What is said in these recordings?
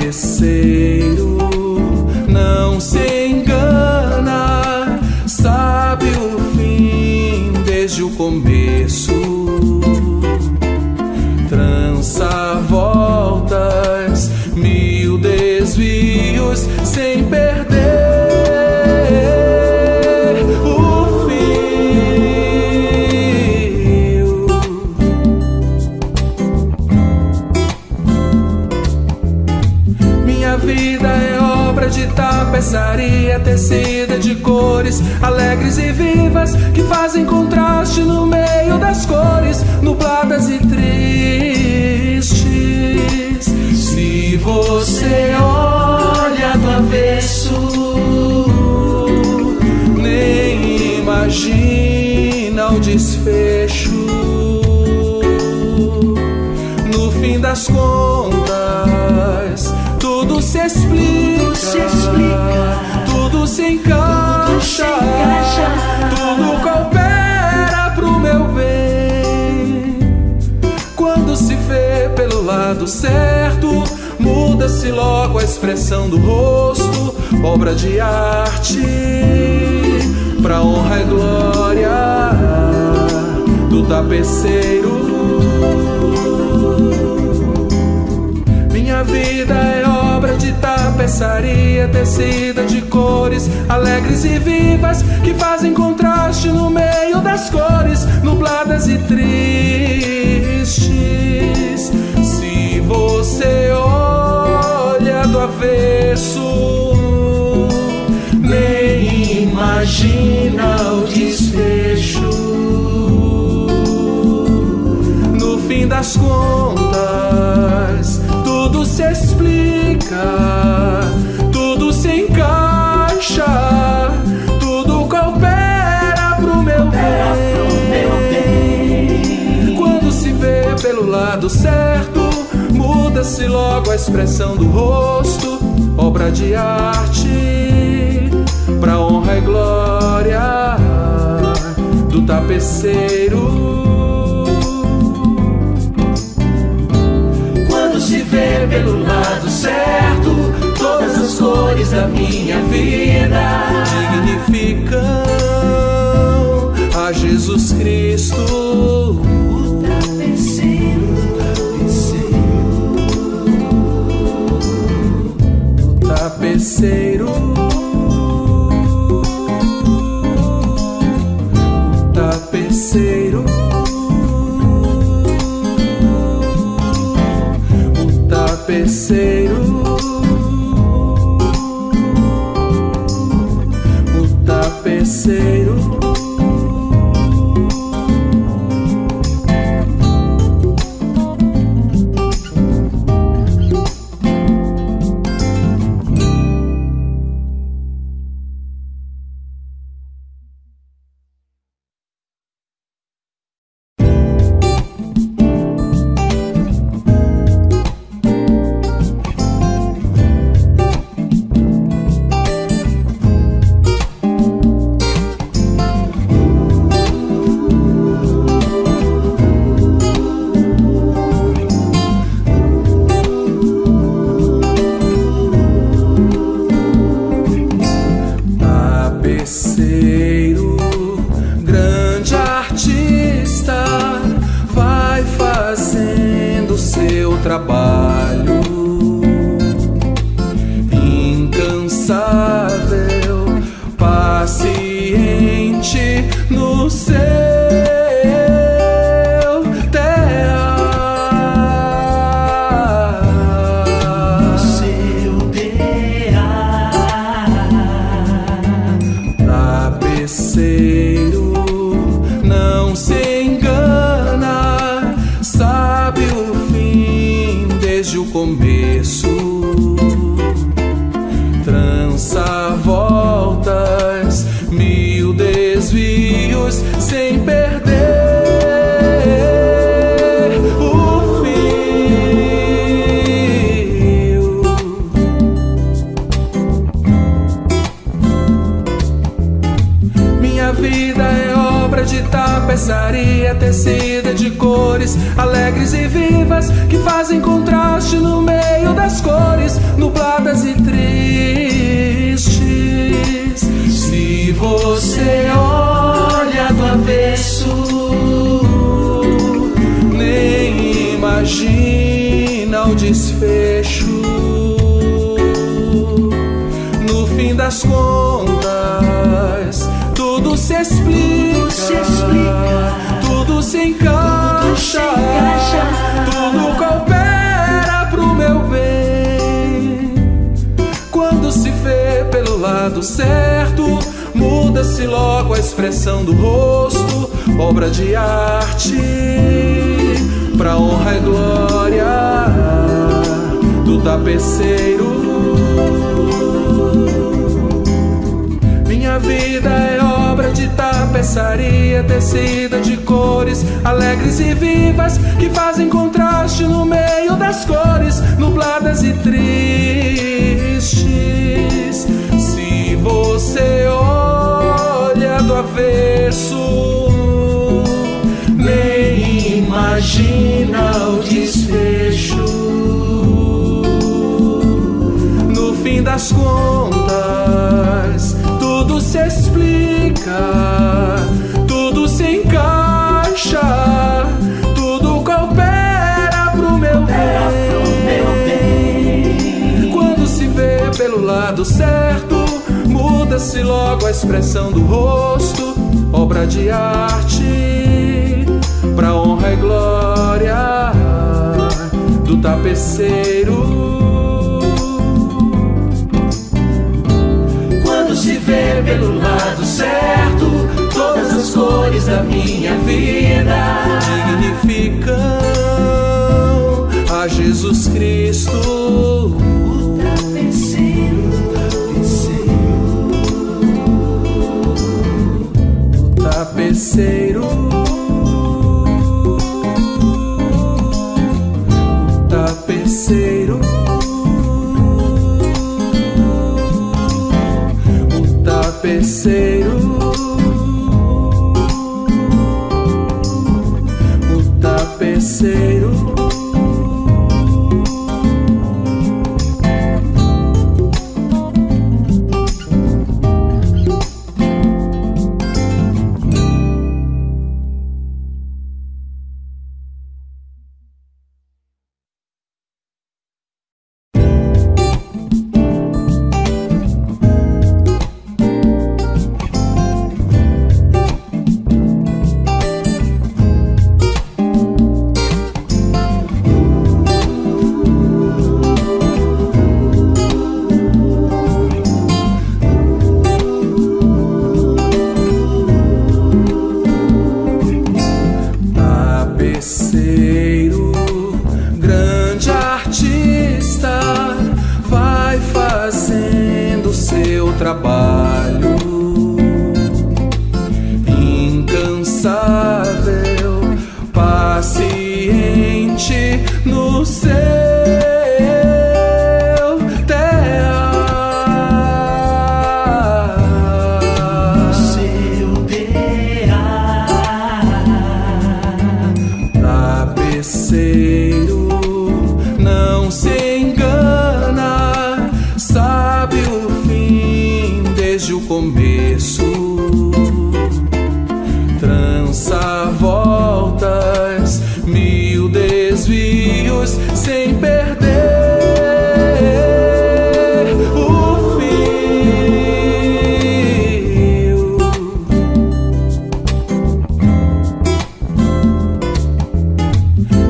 tapeceiro não se engana, sabe o fim desde o começo. Trança voltas, mil desvios sem perder o fio. Minha vida é obra de tapeçaria tecida de cores alegres e vivas que fazem contraste no meio das cores nubladas e tristes. Se você olha do avesso, nem imagina o desfecho. No fim das contas, tudo se explica, tudo se encaixa, tudo coopera pro meu bem. Quando se vê pelo lado certo, muda-se logo a expressão do rosto, obra de arte, pra honra e glória do tapeceiro. Minha vida é obra de tapeçaria tecida de cores alegres e vivas que fazem contraste no meio das cores nubladas e tristes. Se você olha do avesso, nem imagina o desfecho. No fim das contas, tudo se explica, tudo se encaixa, tudo coopera pro meu bem. Quando se vê pelo lado certo, muda-se logo a expressão do rosto, obra de arte, pra honra e glória do tapeceiro. Se vê pelo lado certo, todas as cores da minha vida dignificam a Jesus Cristo. O tapeceiro, o tapeceiro, o tapeceiro. Tapeceiro, o tapeceiro. Grande artista, vai fazendo seu trabalho, incansável, paciente no seu tapeceiro não se engana, sabe o fim desde o começo. Trança voltas, mil desvios sem perder o fio. Minha vida é obra de tapeçaria tecida de cores alegres e vivas que fazem contraste no meio das cores no desfecho. No fim das contas, tudo se explica, tudo se encaixa, tudo coopera pro meu bem. Quando se vê pelo lado certo, muda-se logo a expressão do rosto, obra de arte, pra honra e glória do tapeceiro. Minha vida é obra de tapeçaria, tecida de cores alegres e vivas, que fazem contraste no meio das cores nubladas e tristes. Se você olha do avesso, nem imagina o desfecho. No fim das contas, tudo se explica, tudo se encaixa, tudo coopera pro meu bem. Quando se vê pelo lado certo, muda-se logo a expressão do rosto, obra de arte, pra honra e glória do tapeceiro. Quando se vê pelo lado certo, todas as cores da minha vida dignificam a Jesus Cristo. O tapeceiro, o tapeceiro, o tapeceiro, o tapeceiro, o tapeceiro. Grande artista, vai fazendo seu trabalho incansável, paciente no seu tapeceiro. Não se engana, sabe o fim desde o começo. Trança voltas, mil desvios, sem perder o fio.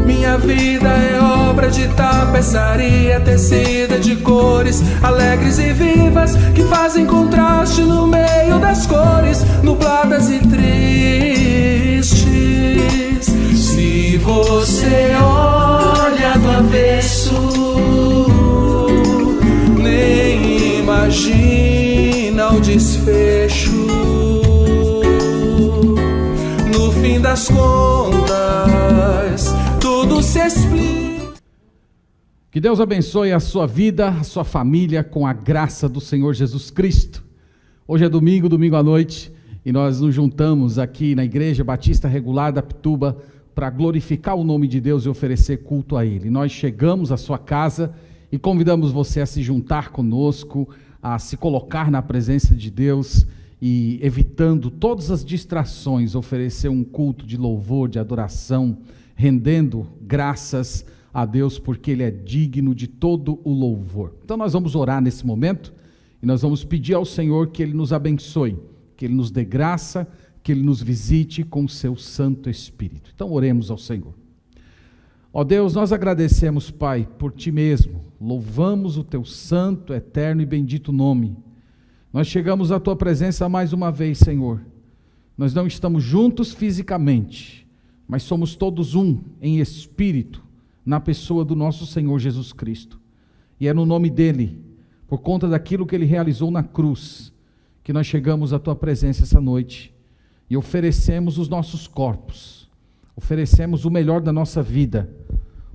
Minha vida é obra de tapeçaria, tecida de cores alegres e vivas, que fazem contraste no meio das cores nubladas e tristes. Se você olha do avesso, nem imagina o desfecho. No fim das contas, tudo se explica. Que Deus abençoe a sua vida, a sua família, com a graça do Senhor Jesus Cristo. Hoje é domingo à noite, e nós nos juntamos aqui na Igreja Batista Regular da Pituba para glorificar o nome de Deus e oferecer culto a Ele. Nós chegamos à sua casa e convidamos você a se juntar conosco, a se colocar na presença de Deus e, evitando todas as distrações, oferecer um culto de louvor, de adoração, rendendo graças a Deus, porque Ele é digno de todo o louvor. Então nós vamos orar nesse momento, e nós vamos pedir ao Senhor que Ele nos abençoe, que Ele nos dê graça, que Ele nos visite com o seu Santo Espírito. Então oremos ao Senhor. Ó Deus, nós agradecemos, Pai, por Ti mesmo, louvamos o Teu santo, eterno e bendito nome. Nós chegamos à Tua presença mais uma vez, Senhor. Nós não estamos juntos fisicamente, mas somos todos um em espírito, na pessoa do nosso Senhor Jesus Cristo. E é no nome dEle, por conta daquilo que Ele realizou na cruz, que nós chegamos à Tua presença essa noite e oferecemos os nossos corpos, oferecemos o melhor da nossa vida,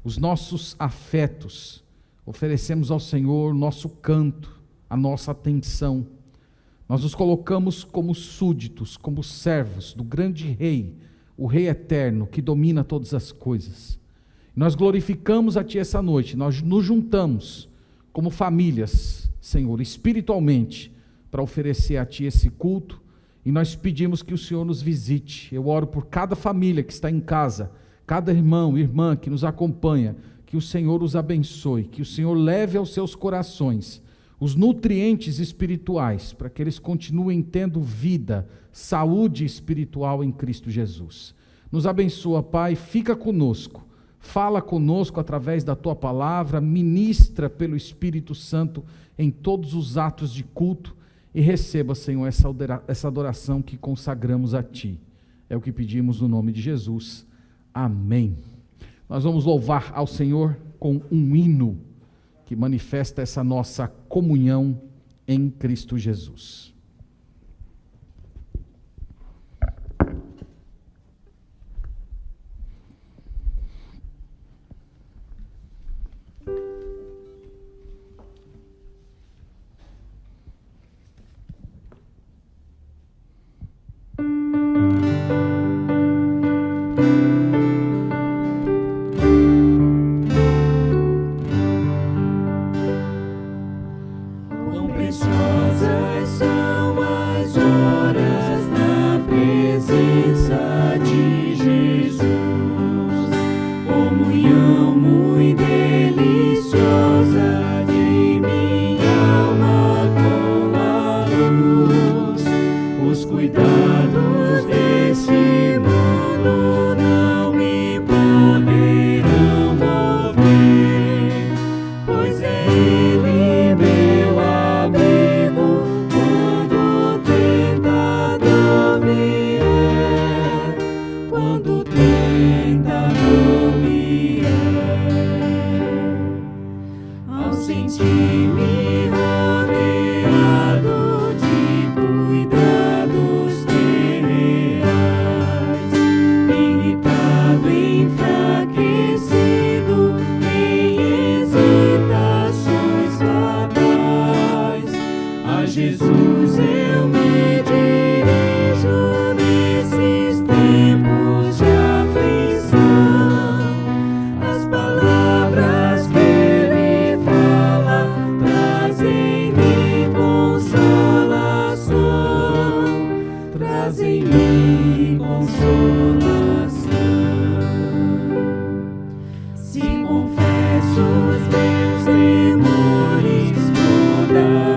os nossos afetos, oferecemos ao Senhor o nosso canto, a nossa atenção. Nós nos colocamos como súditos, como servos do grande Rei, o Rei eterno que domina todas as coisas. Nós glorificamos a Ti essa noite, nós nos juntamos como famílias, Senhor, espiritualmente, para oferecer a Ti esse culto, e nós pedimos que o Senhor nos visite. Eu oro por cada família que está em casa, cada irmão, irmã que nos acompanha, que o Senhor os abençoe, que o Senhor leve aos seus corações os nutrientes espirituais, para que eles continuem tendo vida, saúde espiritual em Cristo Jesus. Nos abençoa, Pai, fica conosco, fala conosco através da Tua palavra, ministra pelo Espírito Santo em todos os atos de culto, e receba, Senhor, essa adoração que consagramos a Ti. É o que pedimos no nome de Jesus. Amém. Nós vamos louvar ao Senhor com um hino que manifesta essa nossa comunhão em Cristo Jesus.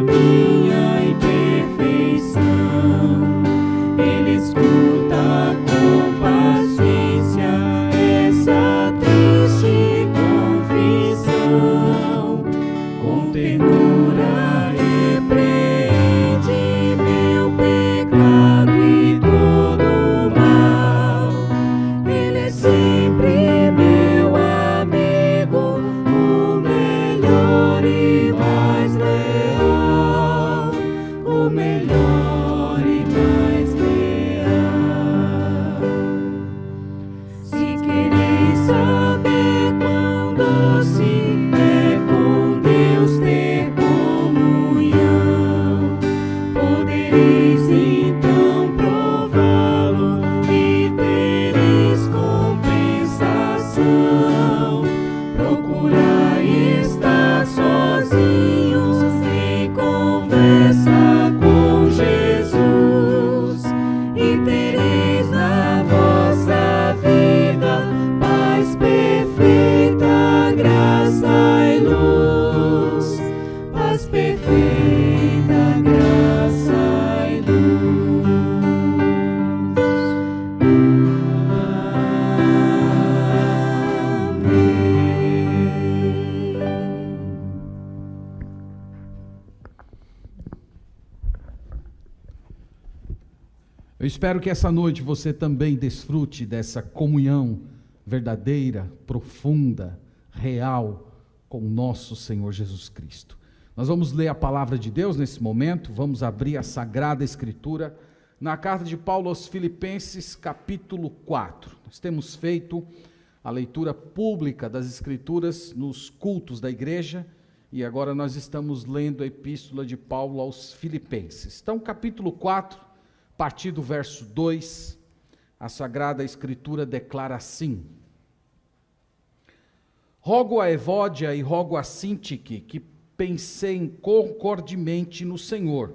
Minha imperfeição. Eu espero que essa noite você também desfrute dessa comunhão verdadeira, profunda, real com o nosso Senhor Jesus Cristo. Nós vamos ler a palavra de Deus nesse momento, vamos abrir a Sagrada Escritura na carta de Paulo aos Filipenses, capítulo 4. Nós temos feito a leitura pública das Escrituras nos cultos da igreja e agora nós estamos lendo a epístola de Paulo aos Filipenses. Então, capítulo 4, a partir do verso 2, a Sagrada Escritura declara assim: Rogo a Evódia e rogo a Sintique que pensem concordemente no Senhor.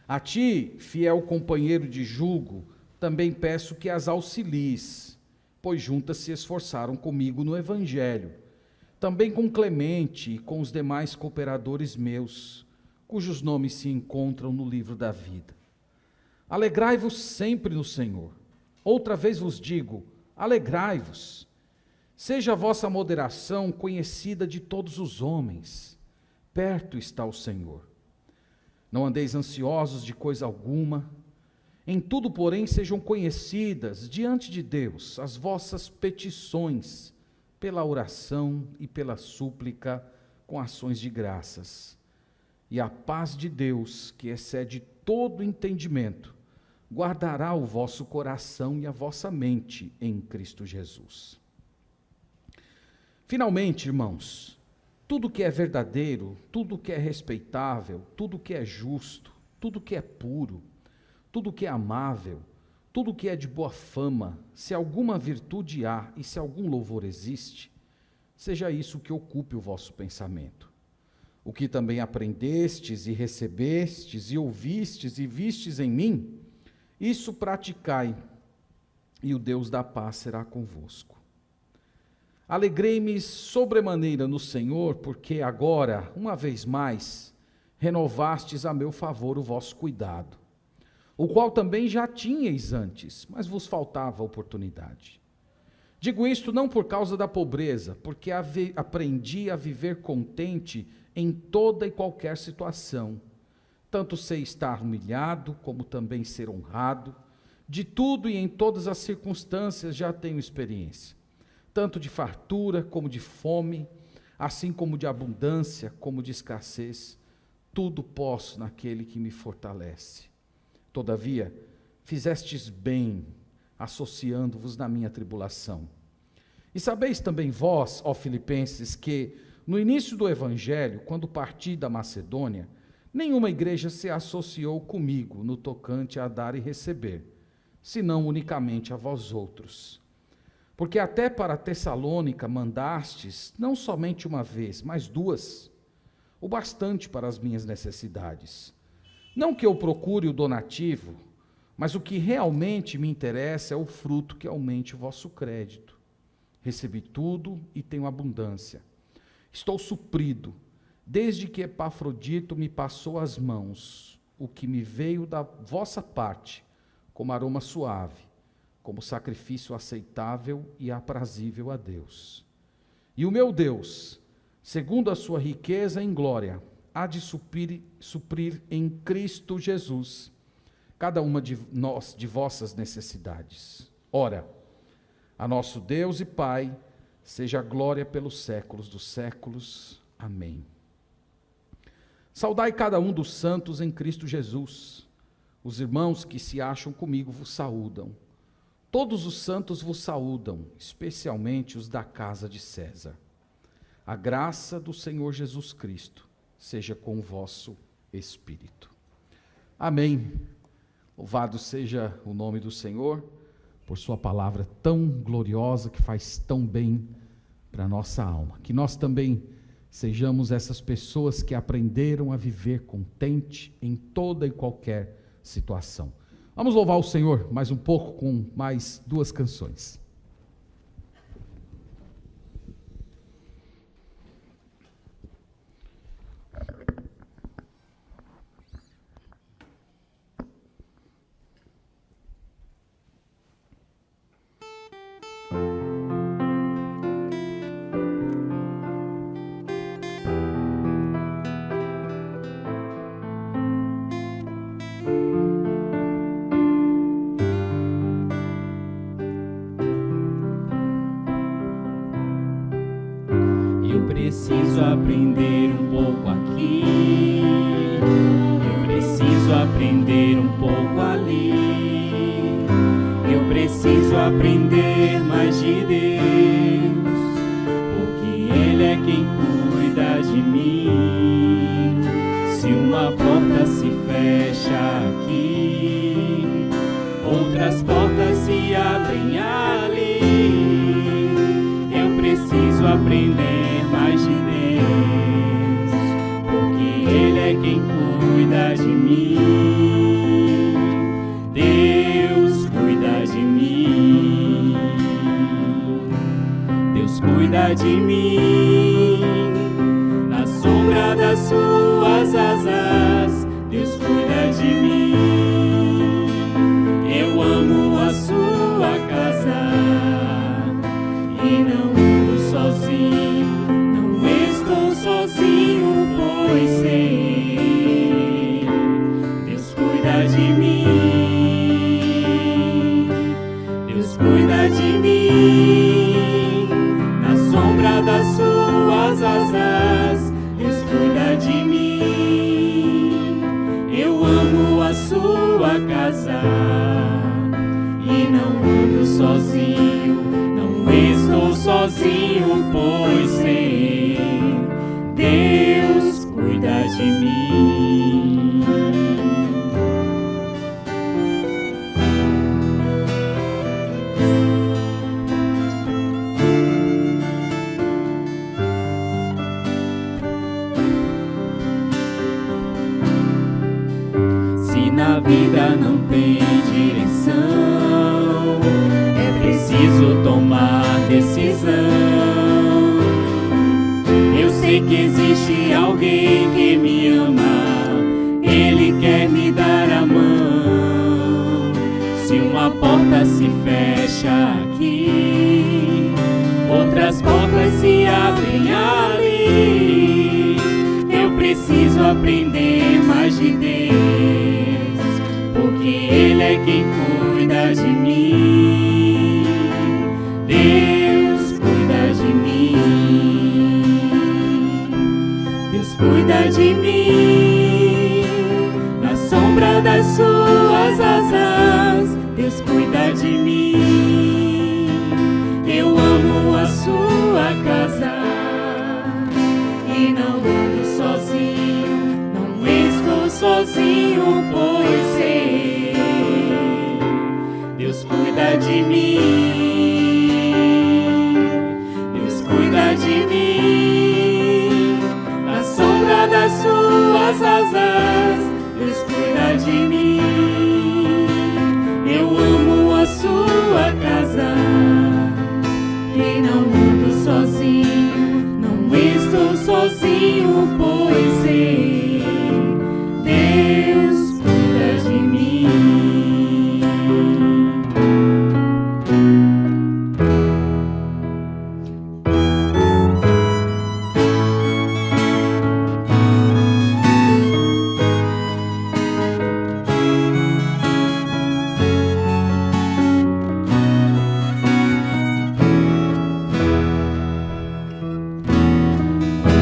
A ti, fiel companheiro de jugo, também peço que as auxilies, pois juntas se esforçaram comigo no Evangelho, também com Clemente e com os demais cooperadores meus, cujos nomes se encontram no livro da vida. Alegrai-vos sempre no Senhor. Outra vez vos digo, alegrai-vos. Seja a vossa moderação conhecida de todos os homens. Perto está o Senhor. Não andeis ansiosos de coisa alguma. Em tudo, porém, sejam conhecidas diante de Deus as vossas petições, pela oração e pela súplica, com ações de graças. E a paz de Deus, que excede todo entendimento, guardará o vosso coração e a vossa mente em Cristo Jesus. Finalmente, irmãos, tudo que é verdadeiro, tudo que é respeitável, tudo que é justo, tudo que é puro, tudo que é amável, tudo que é de boa fama, se alguma virtude há e se algum louvor existe, seja isso que ocupe o vosso pensamento. O que também aprendestes e recebestes e ouvistes e vistes em mim, isso praticai, e o Deus da paz será convosco. Alegrei-me sobremaneira no Senhor, porque agora, uma vez mais, renovastes a meu favor o vosso cuidado, o qual também já tinhais antes, mas vos faltava oportunidade. Digo isto não por causa da pobreza, porque aprendi a viver contente em toda e qualquer situação. Tanto sei estar humilhado, como também ser honrado. De tudo e em todas as circunstâncias já tenho experiência, tanto de fartura como de fome, assim como de abundância, como de escassez. Tudo posso naquele que me fortalece. Todavia, fizestes bem, associando-vos na minha tribulação. E sabeis também vós, ó Filipenses, que no início do Evangelho, quando parti da Macedônia, nenhuma igreja se associou comigo no tocante a dar e receber, senão unicamente a vós outros. Porque até para Tessalônica mandastes, não somente uma vez, mas duas, o bastante para as minhas necessidades. Não que eu procure o donativo, mas o que realmente me interessa é o fruto que aumente o vosso crédito. Recebi tudo e tenho abundância. Estou suprido, desde que Epafrodito me passou as mãos, o que me veio da vossa parte, como aroma suave, como sacrifício aceitável e aprazível a Deus. E o meu Deus, segundo a sua riqueza em glória, há de suprir em Cristo Jesus cada uma de vossas necessidades. Ora, a nosso Deus e Pai, seja a glória pelos séculos dos séculos. Amém. Saudai cada um dos santos em Cristo Jesus. Os irmãos que se acham comigo vos saúdam. Todos os santos vos saúdam, especialmente os da casa de César. A graça do Senhor Jesus Cristo seja com o vosso espírito. Amém. Louvado seja o nome do Senhor, por sua palavra tão gloriosa que faz tão bem para a nossa alma. Que nós também sejamos essas pessoas que aprenderam a viver contente em toda e qualquer situação. Vamos louvar o Senhor mais um pouco com mais duas canções. aprender um pouco aqui, eu preciso aprender um pouco ali, eu preciso aprender mais de Deus, porque Ele é quem cuida de mim. Se uma porta se fecha aqui, outras portas se abrem ali. Eu preciso aprender mais de Deus, porque Ele é quem cuida de mim. Deus cuida de mim. Deus cuida de mim. Na sombra das suas asas, Deus cuida de mim. Eu amo a sua casa e não ando sozinho, não estou sozinho, pois sei, Deus cuida de mim. Deus cuida de mim. Na sombra das suas asas, Deus cuida de mim. Eu amo a sua casa e não ando sozinho, não estou sozinho, pois sei, Deus cuida de mim. Se na vida não tem direção, é preciso tomar decisão. Eu sei que existe alguém que me ama, Ele quer me dar a mão. Se uma porta se fecha aqui, outras portas se abrem ali. Eu preciso aprender mais de Deus, porque Ele é quem cuida de mim. Deus cuida de mim. Deus cuida de mim. Na sombra das suas asas, Deus cuida de mim. Eu amo a sua casa e não ando sozinho, não estou sozinho, pois sei, Deus cuida de mim. Deus cuida de mim. Na sombra das suas asas, Deus cuida de mim. Eu amo a sua casa e não ando sozinho, não estou sozinho, pois sei, Deus cuida de mim.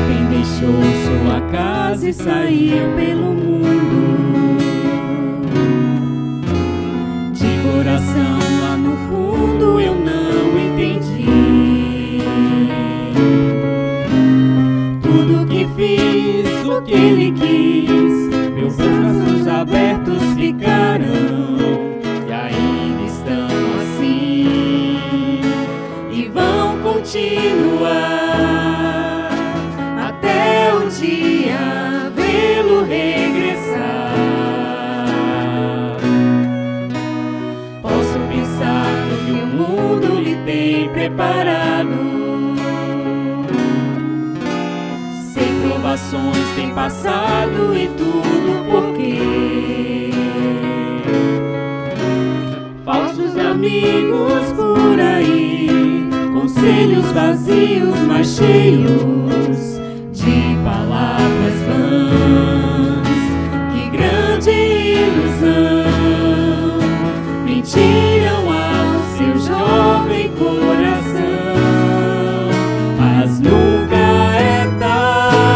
Quem deixou sua casa e saiu pelo mundo, de coração lá no fundo eu não entendi. Tudo que fiz, o que Ele quis, meus braços abertos ficaram e ainda estão assim e vão continuar até o dia vê-lo regressar. Posso pensar no que o mundo lhe tem preparado. Sei que provações tem passado e tudo porque falsos amigos por aí, conselhos vazios, mas cheios de palavras vãs. Que grande ilusão, mentiram ao seu jovem coração. Mas nunca é tarde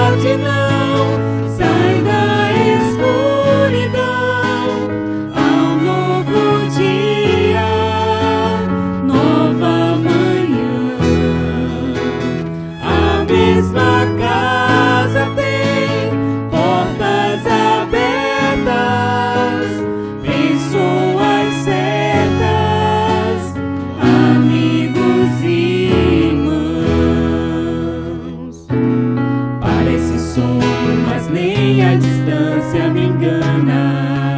a distância me engana.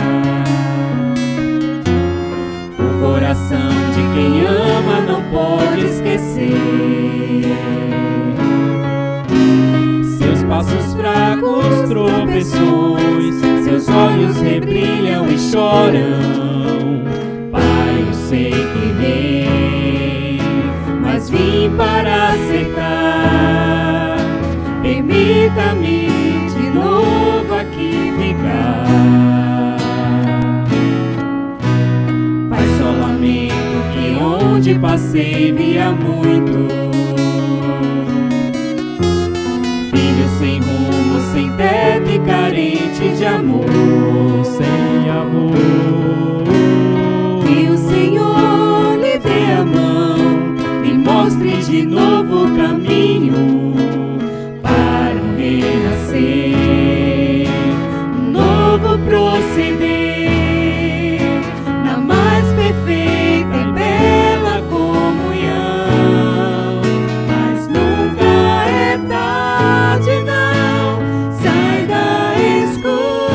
O coração de quem ama não pode esquecer. Seus passos fracos, tropeções, seus olhos rebrilham e choram. Pai, eu sei que errei, mas vim para acertar. Permita-me de novo aqui ficar. Pai, só lamento que onde passei via muito. Filho sem rumo, sem teto e carente de amor. Sem amor. Que o Senhor lhe dê a mão, me mostre de novo o caminho para um renascer, um novo proceder, na mais perfeita e bela comunhão. Mas nunca é tarde, não, sai da escuridão,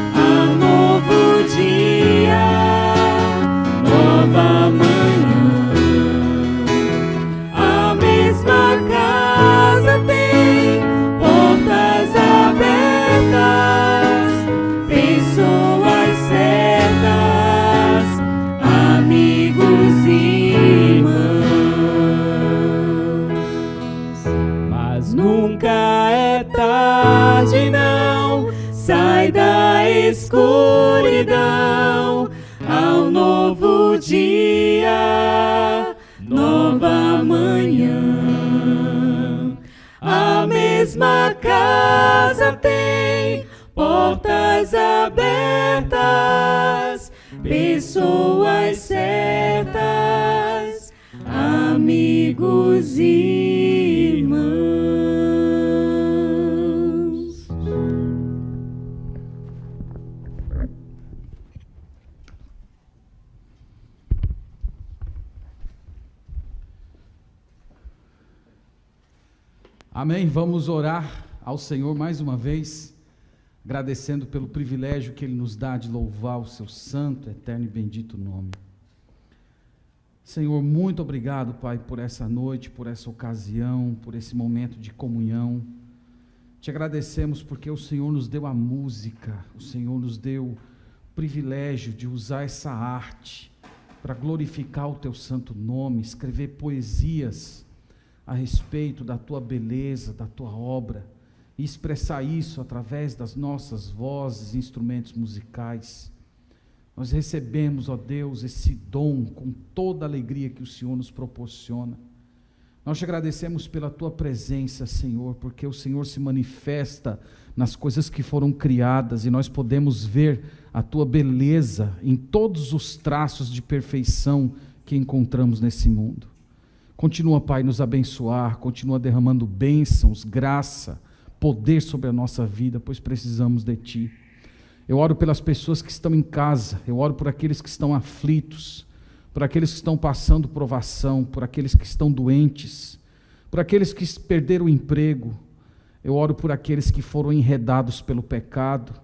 há um novo dia, nova manhã. A mesma casa tem portas abertas, pessoas certas, amigos e irmãos. Mas nunca é tarde, não, sai da escuridão, há um novo dia, nova manhã. A mesma casa tem portas abertas, pessoas certas, amigos e irmãos. Amém. Vamos orar ao Senhor mais uma vez, agradecendo pelo privilégio que Ele nos dá de louvar o seu santo, eterno e bendito nome. Senhor, muito obrigado, Pai, por essa noite, por essa ocasião, por esse momento de comunhão. Te agradecemos porque o Senhor nos deu a música, o Senhor nos deu o privilégio de usar essa arte para glorificar o teu santo nome, escrever poesias a respeito da tua beleza, da tua obra, e expressar isso através das nossas vozes, instrumentos musicais. Nós recebemos, ó Deus, esse dom com toda a alegria que o Senhor nos proporciona. Nós te agradecemos pela tua presença, Senhor, porque o Senhor se manifesta nas coisas que foram criadas e nós podemos ver a tua beleza em todos os traços de perfeição que encontramos nesse mundo. Continua, Pai, nos abençoar, continua derramando bênçãos, graça, poder sobre a nossa vida, pois precisamos de Ti. Eu oro pelas pessoas que estão em casa, eu oro por aqueles que estão aflitos, por aqueles que estão passando provação, por aqueles que estão doentes, por aqueles que perderam o emprego. Eu oro por aqueles que foram enredados pelo pecado.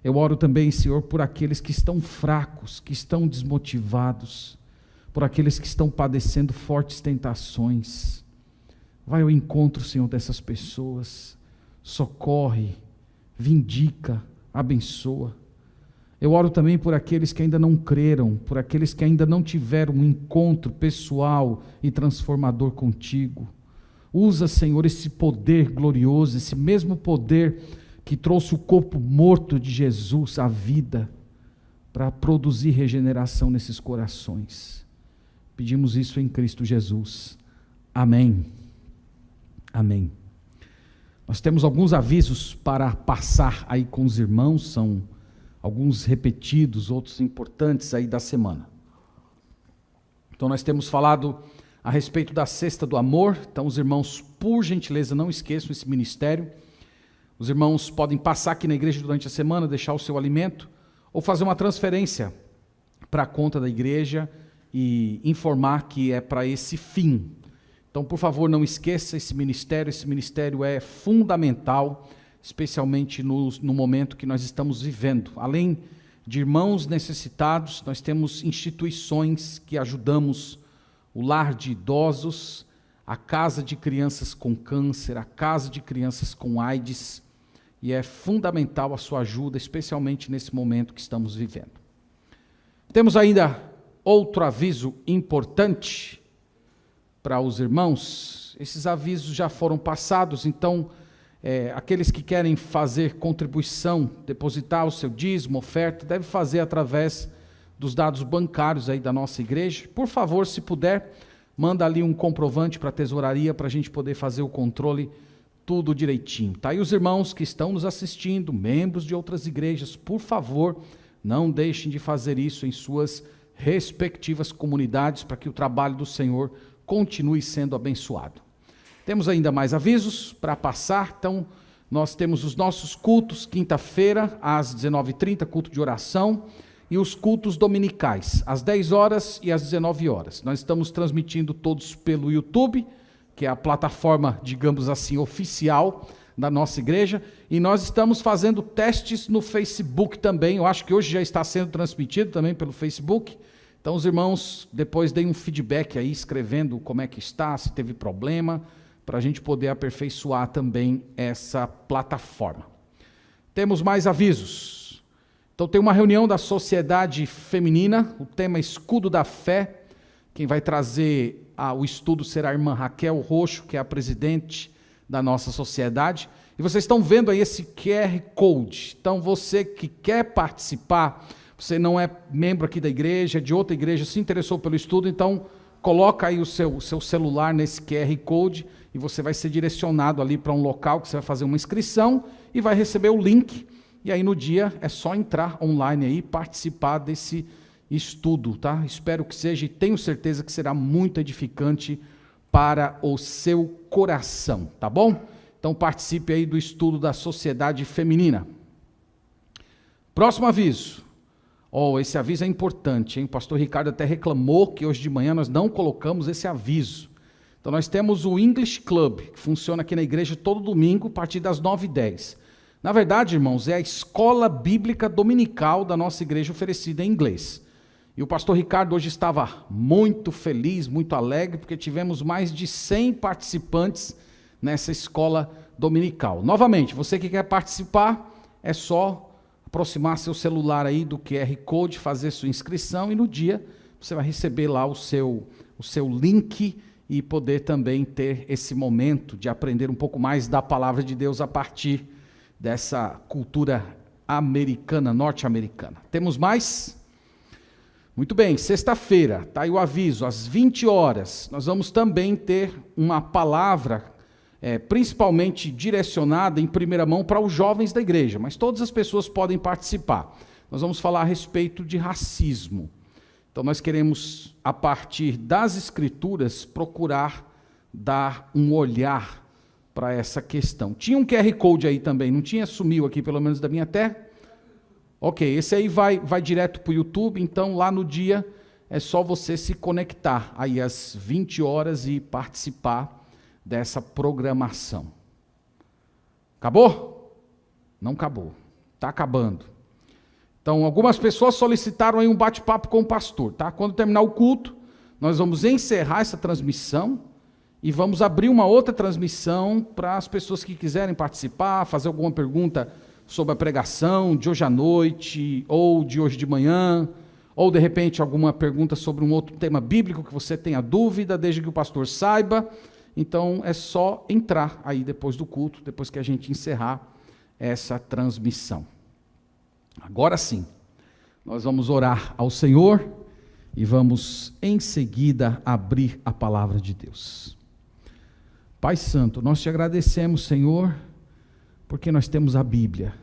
Eu oro também, Senhor, por aqueles que estão fracos, que estão desmotivados, por aqueles que estão padecendo fortes tentações. Vai ao encontro, Senhor, dessas pessoas, socorre, vindica, abençoa. Eu oro também por aqueles que ainda não creram, por aqueles que ainda não tiveram um encontro pessoal e transformador contigo. Usa, Senhor, esse poder glorioso, esse mesmo poder que trouxe o corpo morto de Jesus à vida, para produzir regeneração nesses corações. Pedimos isso em Cristo Jesus. Amém. Amém. Nós temos alguns avisos para passar aí com os irmãos, são alguns repetidos, outros importantes aí da semana. Então nós temos falado a respeito da Cesta do Amor, então os irmãos, por gentileza, não esqueçam esse ministério. Os irmãos podem passar aqui na igreja durante a semana, deixar o seu alimento, ou fazer uma transferência para a conta da igreja e informar que é para esse fim. Então, por favor, não esqueça esse ministério é fundamental. especialmente no momento que nós estamos vivendo. Além de irmãos necessitados, nós temos instituições que ajudamos o lar de idosos, a casa de crianças com câncer, a casa de crianças com AIDS, e é fundamental a sua ajuda, especialmente nesse momento que estamos vivendo. Temos ainda outro aviso importante para os irmãos. Esses avisos já foram passados, então aqueles que querem fazer contribuição, depositar o seu dízimo, oferta, deve fazer através dos dados bancários aí da nossa igreja. Por favor, se puder, manda ali um comprovante para a tesouraria para a gente poder fazer o controle tudo direitinho. Tá? E os irmãos que estão nos assistindo, membros de outras igrejas, por favor, não deixem de fazer isso em suas respectivas comunidades para que o trabalho do Senhor continue sendo abençoado. Temos ainda mais avisos para passar, então nós temos os nossos cultos, quinta-feira, às 19h30, culto de oração, e os cultos dominicais, às 10 horas e às 19 horas. Nós estamos transmitindo todos pelo YouTube, que é a plataforma, digamos assim, oficial da nossa igreja, e nós estamos fazendo testes no Facebook também. Eu acho que hoje já está sendo transmitido também pelo Facebook. Então os irmãos depois deem um feedback aí, escrevendo como é que está, se teve problema, para a gente poder aperfeiçoar também essa plataforma. Temos mais avisos. Então tem uma reunião da Sociedade Feminina, o tema Escudo da Fé. Quem vai trazer o estudo será a irmã Raquel Roxo, que é a presidente da nossa sociedade. E vocês estão vendo aí esse QR Code. Então você que quer participar, você não é membro aqui da igreja, de outra igreja, se interessou pelo estudo, então coloca aí o seu celular nesse QR Code e você vai ser direcionado ali para um local que você vai fazer uma inscrição e vai receber o link. E aí no dia é só entrar online aí e participar desse estudo, tá? Espero que seja e tenho certeza que será muito edificante para o seu coração, tá bom? Então participe aí do estudo da Sociedade Feminina. Próximo aviso. Esse aviso é importante, hein? O pastor Ricardo até reclamou que hoje de manhã nós não colocamos esse aviso. Então nós temos o English Club, que funciona aqui na igreja todo domingo, a partir das 9h10. Na verdade, irmãos, é a escola bíblica dominical da nossa igreja oferecida em inglês. E o pastor Ricardo hoje estava muito feliz, muito alegre, porque tivemos mais de 100 participantes nessa escola dominical. Novamente, você que quer participar, é só aproximar seu celular aí do QR Code, fazer sua inscrição e no dia você vai receber lá o seu link e poder também ter esse momento de aprender um pouco mais da palavra de Deus a partir dessa cultura americana, norte-americana. Temos mais? Muito bem, sexta-feira, está aí o aviso, às 20 horas, nós vamos também ter uma palavra, principalmente direcionada em primeira mão para os jovens da igreja, mas todas as pessoas podem participar. Nós vamos falar a respeito de racismo. Então nós queremos, a partir das Escrituras, procurar dar um olhar para essa questão. Tinha um QR Code aí também, não tinha? Sumiu aqui, pelo menos da minha terra. Ok, esse aí vai direto para o YouTube, então lá no dia é só você se conectar aí às 20 horas e participar dessa programação. Acabou? Não acabou, está acabando. Então algumas pessoas solicitaram aí um bate-papo com o pastor, tá? Quando terminar o culto, nós vamos encerrar essa transmissão e vamos abrir uma outra transmissão para as pessoas que quiserem participar, fazer alguma pergunta sobre a pregação de hoje à noite, ou de hoje de manhã, ou de repente alguma pergunta sobre um outro tema bíblico que você tenha dúvida, desde que o pastor saiba. Então é só entrar aí depois do culto, depois que a gente encerrar essa transmissão. Agora sim, nós vamos orar ao Senhor e vamos em seguida abrir a palavra de Deus. Pai Santo, nós te agradecemos, Senhor, porque nós temos a Bíblia.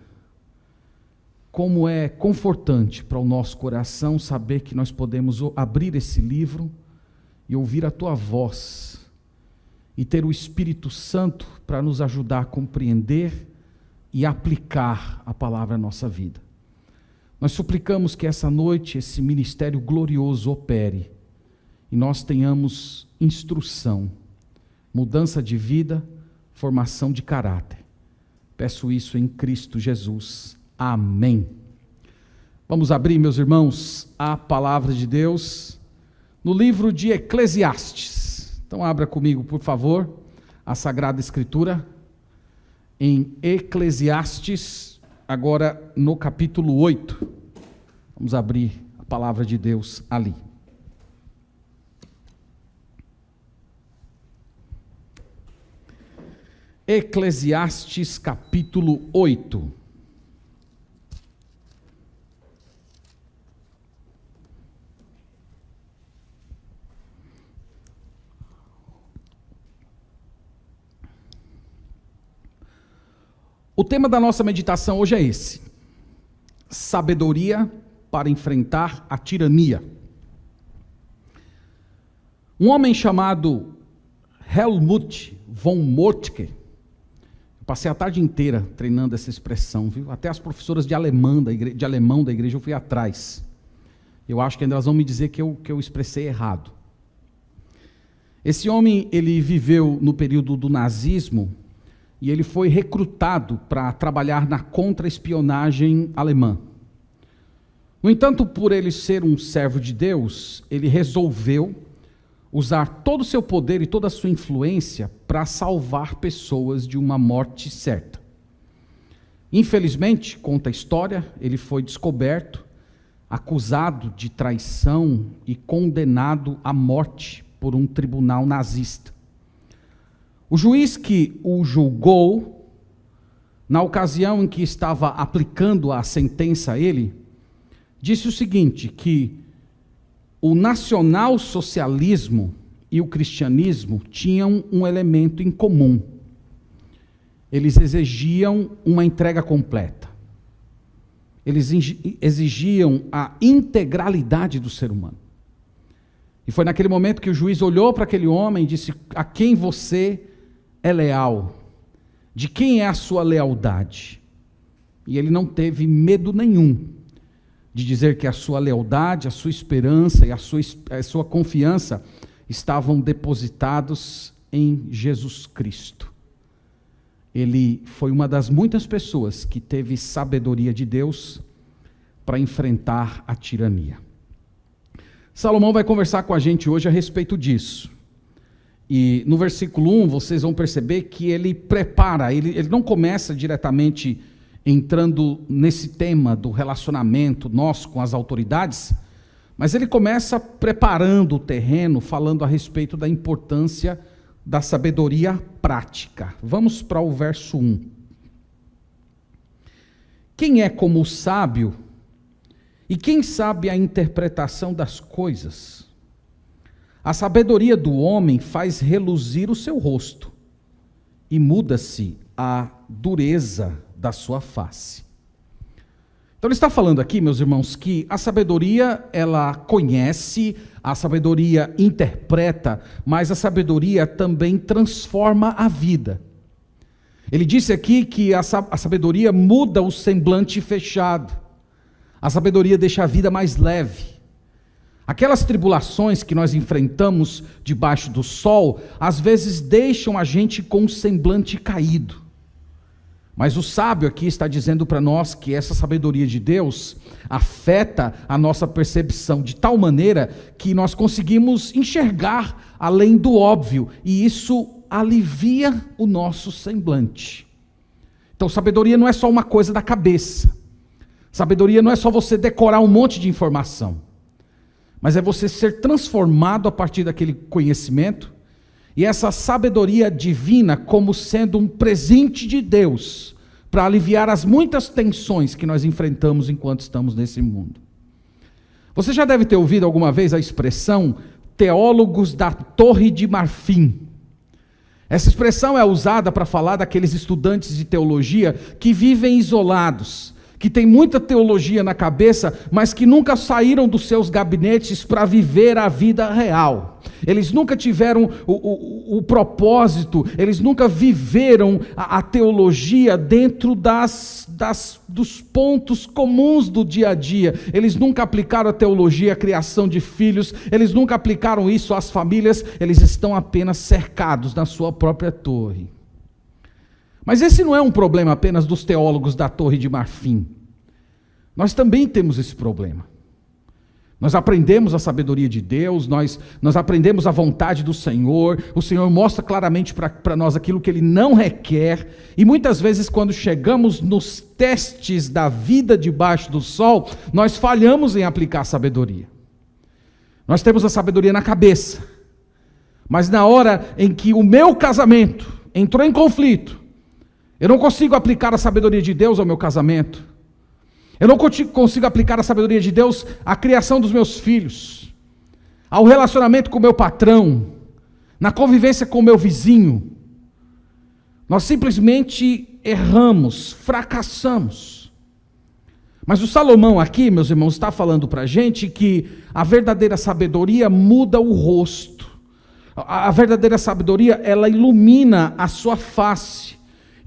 Como é confortante para o nosso coração saber que nós podemos abrir esse livro e ouvir a Tua voz, e ter o Espírito Santo para nos ajudar a compreender e aplicar a palavra à nossa vida. Nós suplicamos que essa noite esse ministério glorioso opere, e nós tenhamos instrução, mudança de vida, formação de caráter. Peço isso em Cristo Jesus. Amém. Vamos abrir, meus irmãos, a palavra de Deus no livro de Eclesiastes. Então abra comigo, por favor, a Sagrada Escritura em Eclesiastes, agora no capítulo 8. Vamos abrir a palavra de Deus ali. Eclesiastes capítulo 8. O tema da nossa meditação hoje é esse: sabedoria para enfrentar a tirania. Um homem chamado Helmut von Moltke, passei a tarde inteira treinando essa expressão, viu? Até as professoras de alemão da igreja eu fui atrás. Eu acho que ainda elas vão me dizer que eu expressei errado. Esse homem, ele viveu no período do nazismo e ele foi recrutado para trabalhar na contra-espionagem alemã. No entanto, por ele ser um servo de Deus, ele resolveu usar todo o seu poder e toda a sua influência para salvar pessoas de uma morte certa. Infelizmente, conta a história, ele foi descoberto, acusado de traição e condenado à morte por um tribunal nazista. O juiz que o julgou, na ocasião em que estava aplicando a sentença a ele, disse o seguinte, que o nacionalsocialismo e o cristianismo tinham um elemento em comum. Eles exigiam uma entrega completa. Eles exigiam a integralidade do ser humano. E foi naquele momento que o juiz olhou para aquele homem e disse: a quem você é leal? De quem é a sua lealdade? E ele não teve medo nenhum de dizer que a sua lealdade, a sua esperança e a sua confiança estavam depositados em Jesus Cristo. Ele foi uma das muitas pessoas que teve sabedoria de Deus para enfrentar a tirania. Salomão vai conversar com a gente hoje a respeito disso. E no versículo 1 vocês vão perceber que ele prepara, ele não começa diretamente entrando nesse tema do relacionamento nosso com as autoridades, mas ele começa preparando o terreno, falando a respeito da importância da sabedoria prática. Vamos para o verso 1. Quem é como o sábio, e quem sabe a interpretação das coisas? A sabedoria do homem faz reluzir o seu rosto, e muda-se a dureza da sua face. Então ele está falando aqui, meus irmãos, que a sabedoria, ela conhece, a sabedoria interpreta, mas a sabedoria também transforma a vida. Ele disse aqui que a sabedoria muda o semblante fechado, a sabedoria deixa a vida mais leve. Aquelas tribulações que nós enfrentamos debaixo do sol, às vezes deixam a gente com um semblante caído. Mas o sábio aqui está dizendo para nós que essa sabedoria de Deus afeta a nossa percepção de tal maneira que nós conseguimos enxergar além do óbvio, e isso alivia o nosso semblante. Então, sabedoria não é só uma coisa da cabeça. Sabedoria não é só você decorar um monte de informação, mas é você ser transformado a partir daquele conhecimento, e essa sabedoria divina como sendo um presente de Deus para aliviar as muitas tensões que nós enfrentamos enquanto estamos nesse mundo. Você já deve ter ouvido alguma vez a expressão teólogos da Torre de Marfim. Essa expressão é usada para falar daqueles estudantes de teologia que vivem isolados, que têm muita teologia na cabeça, mas que nunca saíram dos seus gabinetes para viver a vida real. Eles nunca tiveram o propósito, eles nunca viveram a teologia dentro dos pontos comuns do dia a dia. Eles nunca aplicaram a teologia à criação de filhos, eles nunca aplicaram isso às famílias, eles estão apenas cercados na sua própria torre. Mas esse não é um problema apenas dos teólogos da Torre de Marfim. Nós também temos esse problema. Nós aprendemos a sabedoria de Deus, nós aprendemos a vontade do Senhor, o Senhor mostra claramente para nós aquilo que Ele não requer, e muitas vezes quando chegamos nos testes da vida debaixo do sol, nós falhamos em aplicar a sabedoria. Nós temos a sabedoria na cabeça, mas na hora em que o meu casamento entrou em conflito, eu não consigo aplicar a sabedoria de Deus ao meu casamento. Eu não consigo aplicar a sabedoria de Deus à criação dos meus filhos, ao relacionamento com o meu patrão, na convivência com o meu vizinho. Nós simplesmente erramos, fracassamos. Mas o Salomão aqui, meus irmãos, está falando para a gente que a verdadeira sabedoria muda o rosto. A verdadeira sabedoria, ela ilumina a sua face.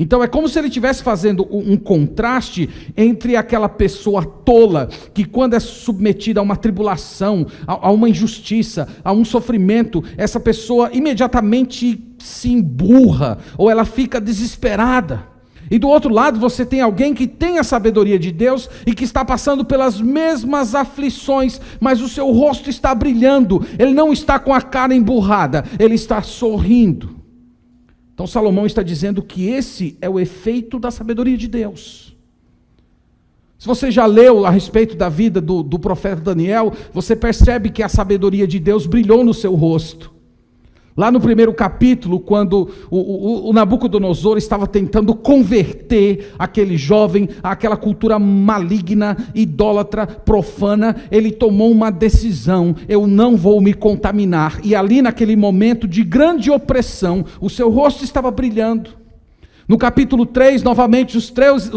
Então é como se ele estivesse fazendo um contraste entre aquela pessoa tola, que quando é submetida a uma tribulação, a uma injustiça, a um sofrimento, essa pessoa imediatamente se emburra, ou ela fica desesperada. E do outro lado você tem alguém que tem a sabedoria de Deus e que está passando pelas mesmas aflições, mas o seu rosto está brilhando, ele não está com a cara emburrada, ele está sorrindo. Então Salomão está dizendo que esse é o efeito da sabedoria de Deus. Se você já leu a respeito da vida do profeta Daniel, você percebe que a sabedoria de Deus brilhou no seu rosto. Lá no primeiro capítulo, quando o Nabucodonosor estava tentando converter aquele jovem àquela cultura maligna, idólatra, profana, ele tomou uma decisão: eu não vou me contaminar. E ali naquele momento de grande opressão, o seu rosto estava brilhando. No capítulo 3, novamente, os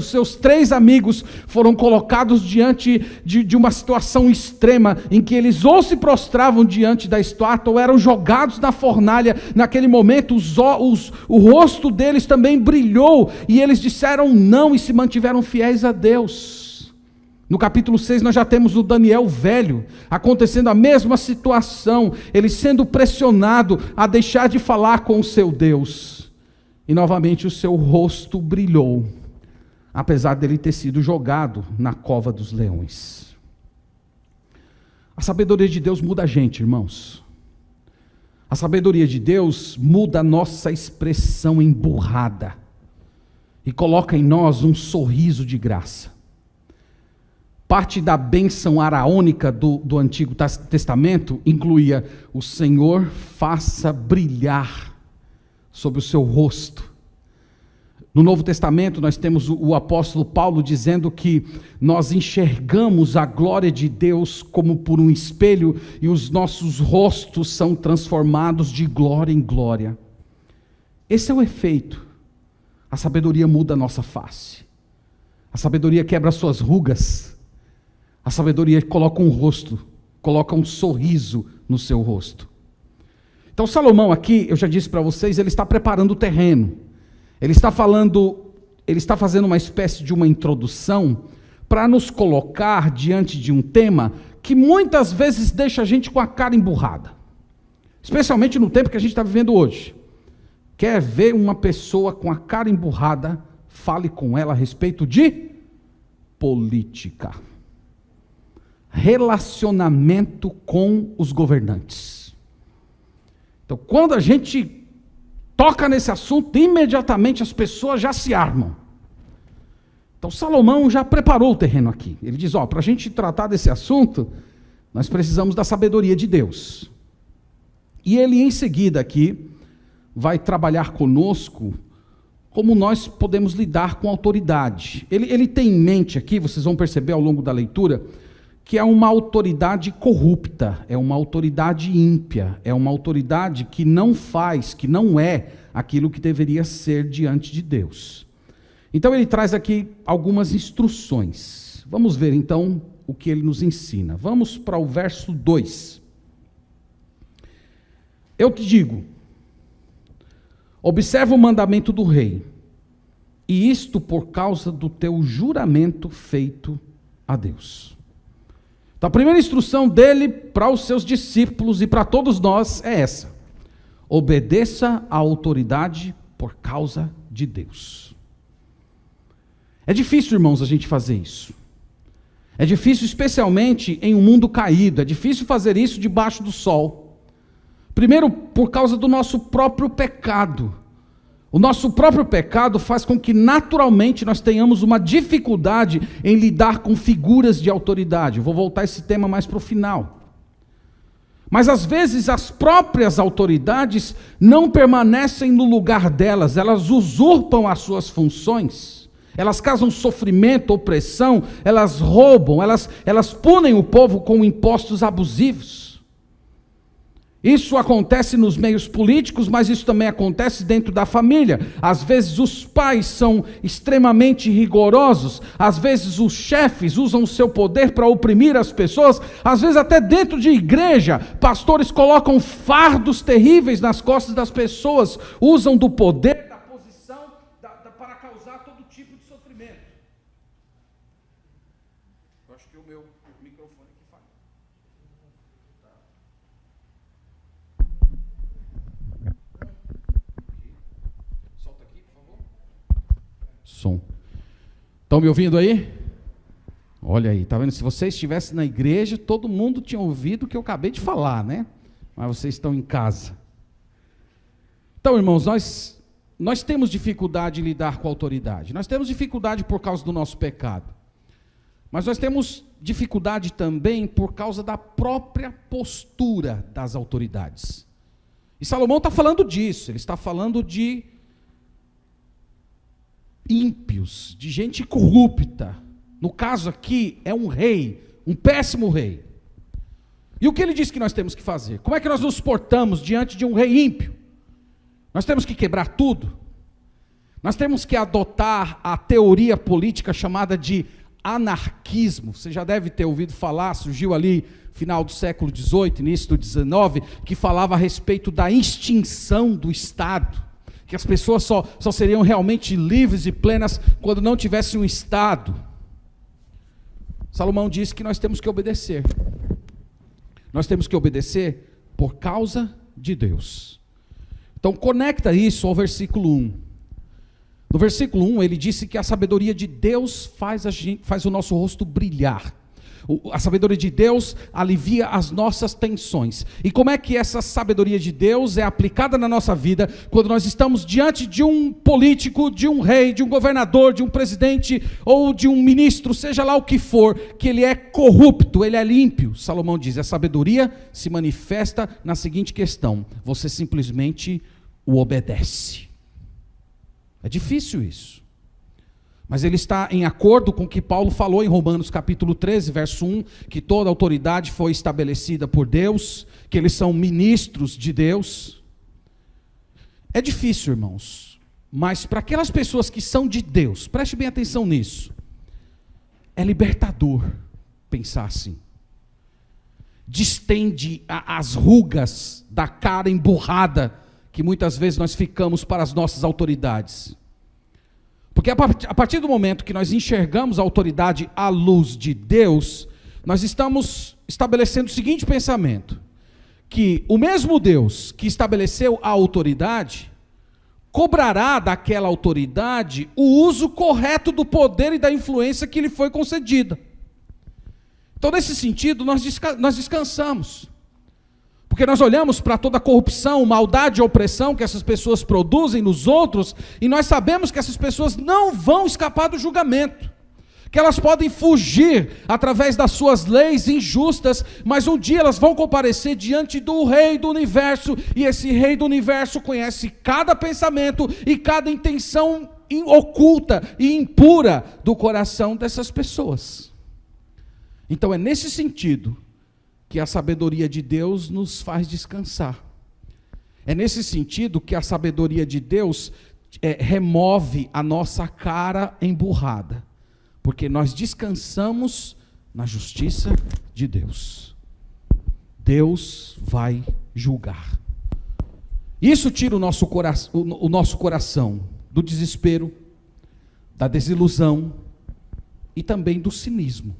seus 3 amigos foram colocados diante de uma situação extrema, em que eles ou se prostravam diante da estátua, ou eram jogados na fornalha. Naquele momento, o rosto deles também brilhou, e eles disseram não, e se mantiveram fiéis a Deus. No capítulo 6, nós já temos o Daniel velho, acontecendo a mesma situação, ele sendo pressionado a deixar de falar com o seu Deus. E novamente o seu rosto brilhou, apesar dele ter sido jogado na cova dos leões. A sabedoria de Deus muda a gente, irmãos. A sabedoria de Deus muda a nossa expressão emburrada e coloca em nós um sorriso de graça. Parte da bênção araônica do Antigo Testamento incluía: o Senhor faça brilhar sobre o seu rosto. No Novo Testamento nós temos o apóstolo Paulo dizendo que nós enxergamos a glória de Deus como por um espelho, e os nossos rostos são transformados de glória em glória. Esse é o efeito. A sabedoria muda a nossa face. A sabedoria quebra as suas rugas. A sabedoria coloca um rosto, coloca um sorriso no seu rosto. Então Salomão aqui, eu já disse para vocês, ele está preparando o terreno. Ele está fazendo uma espécie de uma introdução para nos colocar diante de um tema que muitas vezes deixa a gente com a cara emburrada. Especialmente no tempo que a gente está vivendo hoje. Quer ver uma pessoa com a cara emburrada? Fale com ela a respeito de política. Relacionamento com os governantes. Então, quando a gente toca nesse assunto, imediatamente as pessoas já se armam. Então, Salomão já preparou o terreno aqui. Ele diz, para a gente tratar desse assunto, nós precisamos da sabedoria de Deus. E ele, em seguida aqui, vai trabalhar conosco como nós podemos lidar com autoridade. Ele tem em mente aqui, vocês vão perceber ao longo da leitura, que é uma autoridade corrupta, é uma autoridade ímpia, é uma autoridade que não faz, que não é aquilo que deveria ser diante de Deus. Então ele traz aqui algumas instruções. Vamos ver então o que ele nos ensina. Vamos para o verso 2. Eu te digo, observa o mandamento do rei, e isto por causa do teu juramento feito a Deus. Então, a primeira instrução dele para os seus discípulos e para todos nós é essa: obedeça à autoridade por causa de Deus. É difícil, irmãos, a gente fazer isso. É difícil, especialmente em um mundo caído. É difícil fazer isso debaixo do sol. Primeiro, por causa do nosso próprio pecado. O nosso próprio pecado faz com que naturalmente nós tenhamos uma dificuldade em lidar com figuras de autoridade. Eu vou voltar a esse tema mais para o final. Mas às vezes as próprias autoridades não permanecem no lugar delas, elas usurpam as suas funções, elas causam sofrimento, opressão, elas roubam, elas punem o povo com impostos abusivos. Isso acontece nos meios políticos, mas isso também acontece dentro da família. Às vezes os pais são extremamente rigorosos, às vezes os chefes usam o seu poder para oprimir as pessoas, às vezes até dentro de igreja, pastores colocam fardos terríveis nas costas das pessoas, usam do poder, da posição, para causar todo tipo de sofrimento. Eu acho que o meu microfone aqui falha. Som. Estão me ouvindo aí? Olha aí, tá vendo? Se você estivesse na igreja, todo mundo tinha ouvido o que eu acabei de falar, né? Mas vocês estão em casa. Então, irmãos, nós temos dificuldade em lidar com a autoridade. Nós temos dificuldade por causa do nosso pecado. Mas nós temos dificuldade também por causa da própria postura das autoridades. E Salomão está falando disso, ele está falando de ímpios, de gente corrupta. No caso aqui é um rei, um péssimo rei. E o que ele diz que nós temos que fazer? Como é que nós nos portamos diante de um rei ímpio? Nós temos que quebrar tudo. Nós temos que adotar a teoria política chamada de anarquismo. Você já deve ter ouvido falar, surgiu ali final do século XVIII, início do XIX, que falava a respeito da extinção do Estado. Que as pessoas só seriam realmente livres e plenas quando não tivesse um Estado. Salomão diz que nós temos que obedecer. Nós temos que obedecer por causa de Deus. Então conecta isso ao versículo 1. No versículo 1 ele disse que a sabedoria de Deus faz o nosso rosto brilhar. A sabedoria de Deus alivia as nossas tensões. E como é que essa sabedoria de Deus é aplicada na nossa vida quando nós estamos diante de um político, de um rei, de um governador, de um presidente ou de um ministro, seja lá o que for, que ele é corrupto, ele é ímpio? Salomão diz, a sabedoria se manifesta na seguinte questão: você simplesmente o obedece. É difícil isso. Mas ele está em acordo com o que Paulo falou em Romanos capítulo 13, verso 1, que toda autoridade foi estabelecida por Deus, que eles são ministros de Deus. É difícil, irmãos, mas para aquelas pessoas que são de Deus, preste bem atenção nisso, é libertador pensar assim. Distende as rugas da cara emburrada que muitas vezes nós ficamos para as nossas autoridades. Porque a partir do momento que nós enxergamos a autoridade à luz de Deus, nós estamos estabelecendo o seguinte pensamento: que o mesmo Deus que estabeleceu a autoridade, cobrará daquela autoridade o uso correto do poder e da influência que lhe foi concedida. Então, nesse sentido, nós descansamos. Porque nós olhamos para toda a corrupção, maldade e opressão que essas pessoas produzem nos outros, e nós sabemos que essas pessoas não vão escapar do julgamento, que elas podem fugir através das suas leis injustas, mas um dia elas vão comparecer diante do Rei do Universo, e esse Rei do Universo conhece cada pensamento e cada intenção oculta e impura do coração dessas pessoas. Então é nesse sentido que a sabedoria de Deus nos faz descansar. É nesse sentido que a sabedoria de Deus remove a nossa cara emburrada, porque nós descansamos na justiça de Deus. Deus vai julgar. Isso tira o nosso coração do desespero, da desilusão e também do cinismo.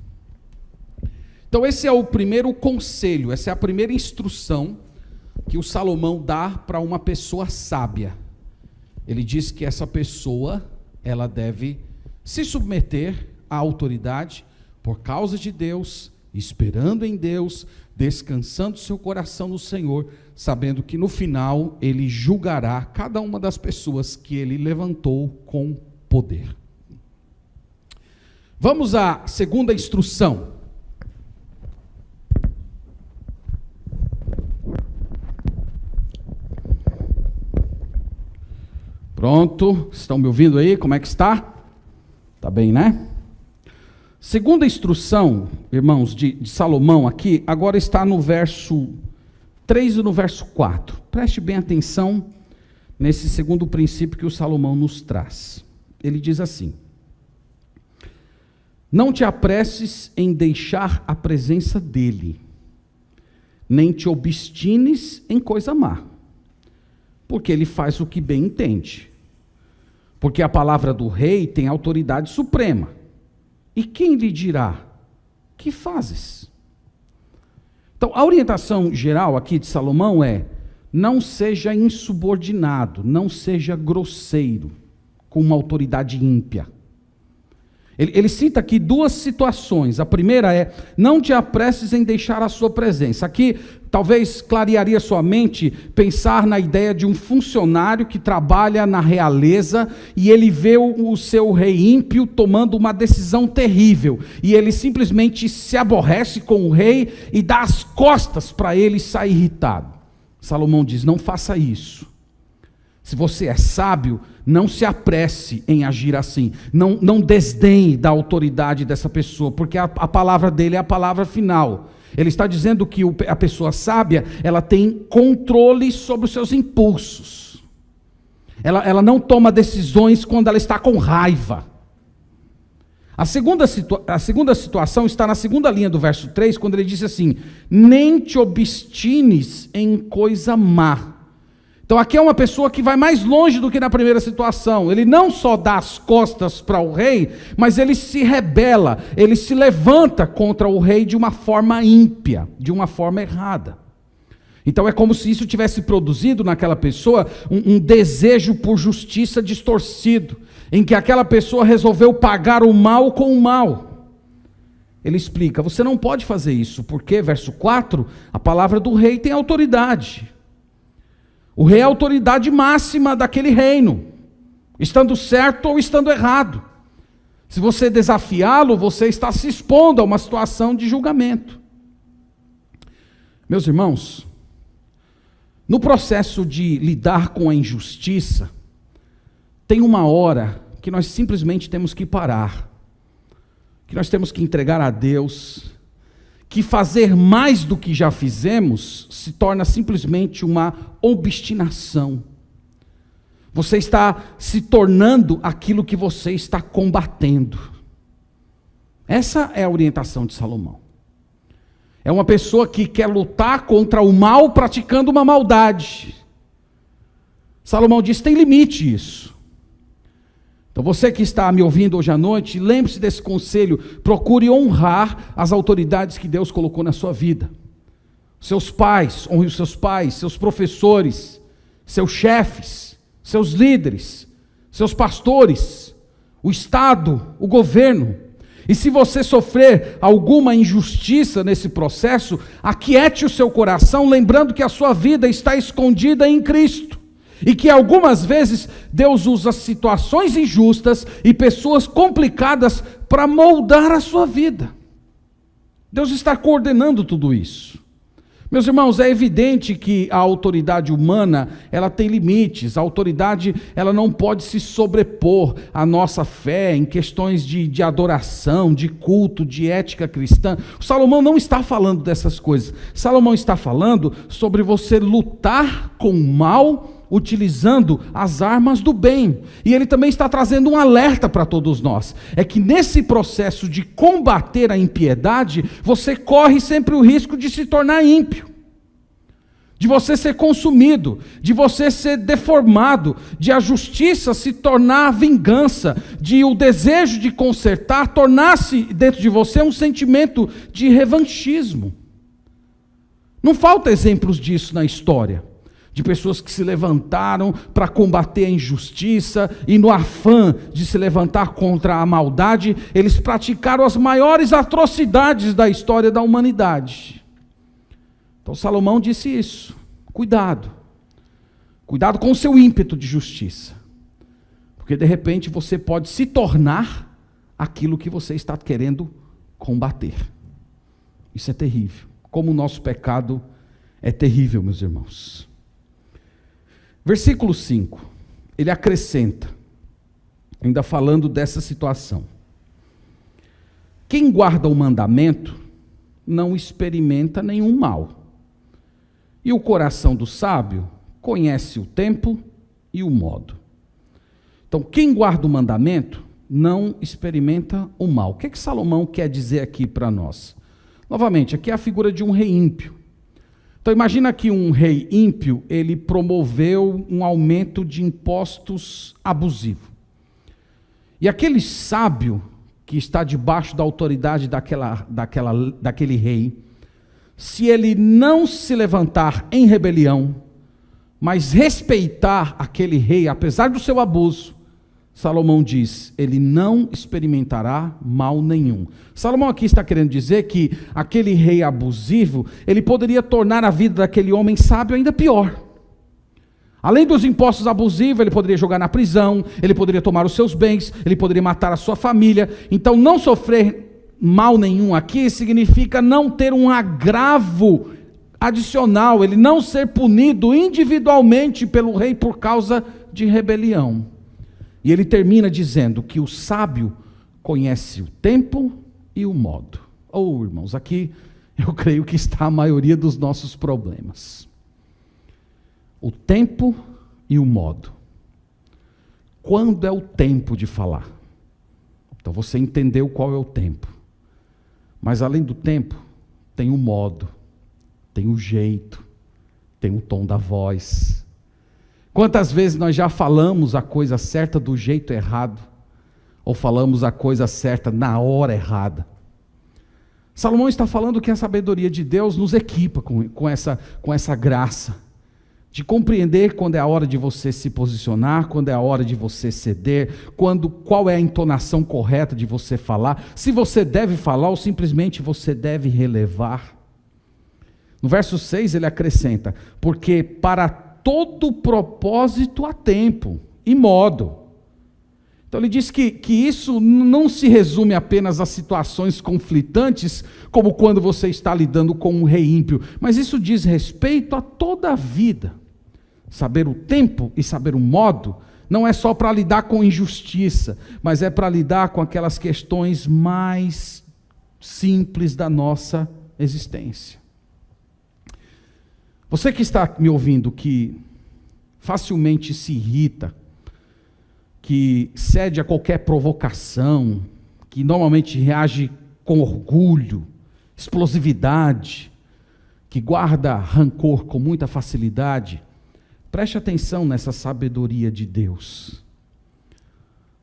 Então esse é o primeiro conselho, essa é a primeira instrução que o Salomão dá para uma pessoa sábia. ele diz que essa pessoa, ela deve se submeter à autoridade por causa de Deus, esperando em Deus, descansando seu coração no Senhor, sabendo que no final ele julgará cada uma das pessoas que ele levantou com poder. Vamos à segunda instrução. Pronto, estão me ouvindo aí? Como é que está? Está bem, né? Segunda instrução, irmãos, de Salomão aqui, agora está no verso 3 e no verso 4. Preste bem atenção nesse segundo princípio que o Salomão nos traz. Ele diz assim: não te apresses em deixar a presença dele, nem te obstines em coisa má, porque ele faz o que bem entende. Porque a palavra do rei tem autoridade suprema. E quem lhe dirá: que fazes? Então, a orientação geral aqui de Salomão é: não seja insubordinado, não seja grosseiro com uma autoridade ímpia. Ele cita aqui duas situações. A primeira é: não te apresses em deixar a sua presença. Aqui, talvez clarearia sua mente pensar na ideia de um funcionário que trabalha na realeza e ele vê o seu rei ímpio tomando uma decisão terrível. E ele simplesmente se aborrece com o rei e dá as costas para ele sair irritado. Salomão diz: não faça isso. Se você é sábio, não se apresse em agir assim. Não desdenhe da autoridade dessa pessoa, porque a palavra dele é a palavra final. Ele está dizendo que a pessoa sábia, ela tem controle sobre os seus impulsos. Ela não toma decisões quando ela está com raiva. A segunda situação está na segunda linha do verso 3, quando ele diz assim: nem te obstines em coisa má. Então aqui é uma pessoa que vai mais longe do que na primeira situação. Ele não só dá as costas para o rei, mas ele se rebela, ele se levanta contra o rei de uma forma ímpia, de uma forma errada. Então é como se isso tivesse produzido naquela pessoa um desejo por justiça distorcido, em que aquela pessoa resolveu pagar o mal com o mal. Ele explica: você não pode fazer isso, porque, verso 4, a palavra do rei tem autoridade. O rei é a autoridade máxima daquele reino, estando certo ou estando errado. Se você desafiá-lo, você está se expondo a uma situação de julgamento. Meus irmãos, no processo de lidar com a injustiça, tem uma hora que nós simplesmente temos que parar, que nós temos que entregar a Deus, que fazer mais do que já fizemos se torna simplesmente uma obstinação. Você está se tornando aquilo que você está combatendo. Essa é a orientação de Salomão. É uma pessoa que quer lutar contra o mal praticando uma maldade. Salomão diz: tem limite isso. Então você que está me ouvindo hoje à noite, lembre-se desse conselho: procure honrar as autoridades que Deus colocou na sua vida. Seus pais, honre os seus pais, seus professores, seus chefes, seus líderes, seus pastores, o Estado, o governo. E se você sofrer alguma injustiça nesse processo, aquiete o seu coração, lembrando que a sua vida está escondida em Cristo. E que algumas vezes Deus usa situações injustas e pessoas complicadas para moldar a sua vida. Deus está coordenando tudo isso. Meus irmãos, é evidente que a autoridade humana, ela tem limites. A autoridade, ela não pode se sobrepor à nossa fé em questões de adoração, de culto, de ética cristã. O Salomão não está falando dessas coisas. Salomão está falando sobre você lutar com o mal, utilizando as armas do bem. E ele também está trazendo um alerta para todos nós. É que nesse processo de combater a impiedade, você corre sempre o risco de se tornar ímpio, de você ser consumido, de você ser deformado, de a justiça se tornar vingança, de o desejo de consertar tornar-se dentro de você um sentimento de revanchismo. Não falta exemplos disso na história. de pessoas que se levantaram para combater a injustiça e no afã de se levantar contra a maldade, eles praticaram as maiores atrocidades da história da humanidade. Então Salomão disse isso: cuidado com o seu ímpeto de justiça, porque de repente você pode se tornar aquilo que você está querendo combater. Isso é terrível, como o nosso pecado é terrível, meus irmãos. Versículo 5, ele acrescenta, ainda falando dessa situação: quem guarda o mandamento não experimenta nenhum mal, e o coração do sábio conhece o tempo e o modo. Então, quem guarda o mandamento não experimenta o mal. O que que Salomão quer dizer aqui para nós? Novamente, aqui é a figura de um rei ímpio. Então imagina que um rei ímpio, ele promoveu um aumento de impostos abusivo. E aquele sábio que está debaixo da autoridade daquele rei, se ele não se levantar em rebelião, mas respeitar aquele rei, apesar do seu abuso, Salomão diz, ele não experimentará mal nenhum. Salomão aqui está querendo dizer que aquele rei abusivo, ele poderia tornar a vida daquele homem sábio ainda pior. Além dos impostos abusivos, ele poderia jogar na prisão, ele poderia tomar os seus bens, ele poderia matar a sua família. Então não sofrer mal nenhum aqui significa não ter um agravo adicional, ele não ser punido individualmente pelo rei por causa de rebelião. E ele termina dizendo que o sábio conhece o tempo e o modo. Oh, irmãos, aqui eu creio que está a maioria dos nossos problemas. O tempo e o modo. Quando é o tempo de falar? Então você entendeu qual é o tempo. Mas além do tempo, tem o modo, tem o jeito, tem o tom da voz. Quantas vezes nós já falamos a coisa certa do jeito errado, ou falamos a coisa certa na hora errada? Salomão está falando que a sabedoria de Deus nos equipa com essa graça, de compreender quando é a hora de você se posicionar, quando é a hora de você ceder, qual é a entonação correta de você falar, se você deve falar ou simplesmente você deve relevar. No verso 6 ele acrescenta, porque para todo propósito há tempo e modo. Então ele diz que isso não se resume apenas a situações conflitantes, como quando você está lidando com um rei ímpio, mas isso diz respeito a toda a vida. Saber o tempo e saber o modo não é só para lidar com injustiça, mas é para lidar com aquelas questões mais simples da nossa existência. Você que está me ouvindo, que facilmente se irrita, que cede a qualquer provocação, que normalmente reage com orgulho, explosividade, que guarda rancor com muita facilidade, preste atenção nessa sabedoria de Deus.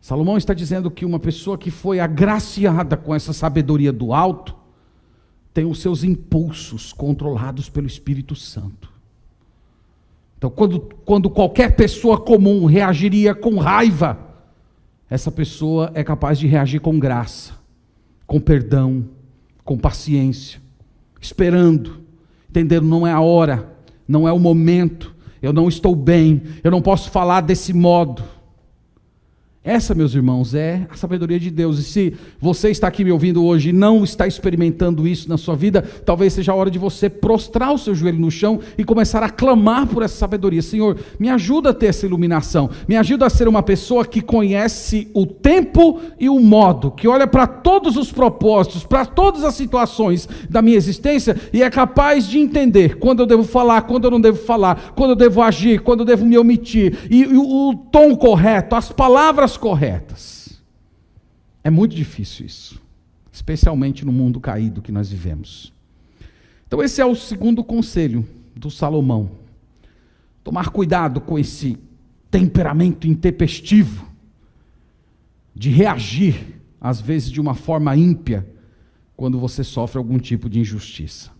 Salomão está dizendo que uma pessoa que foi agraciada com essa sabedoria do alto, tem os seus impulsos controlados pelo Espírito Santo. Então, quando qualquer pessoa comum reagiria com raiva, essa pessoa é capaz de reagir com graça, com perdão, com paciência, esperando, entendendo, não é a hora, não é o momento, eu não estou bem, eu não posso falar desse modo. Essa, meus irmãos, é a sabedoria de Deus. E se você está aqui me ouvindo hoje e não está experimentando isso na sua vida, talvez seja a hora de você prostrar o seu joelho no chão e começar a clamar por essa sabedoria. Senhor, me ajuda a ter essa iluminação, me ajuda a ser uma pessoa que conhece o tempo e o modo, que olha para todos os propósitos, para todas as situações da minha existência e é capaz de entender quando eu devo falar, quando eu não devo falar, quando eu devo agir, quando eu devo me omitir, e o tom correto, as palavras corretas. É muito difícil isso, especialmente no mundo caído que nós vivemos. Então esse é o segundo conselho do Salomão. Tomar cuidado com esse temperamento intempestivo de reagir, às vezes de uma forma ímpia, quando você sofre algum tipo de injustiça.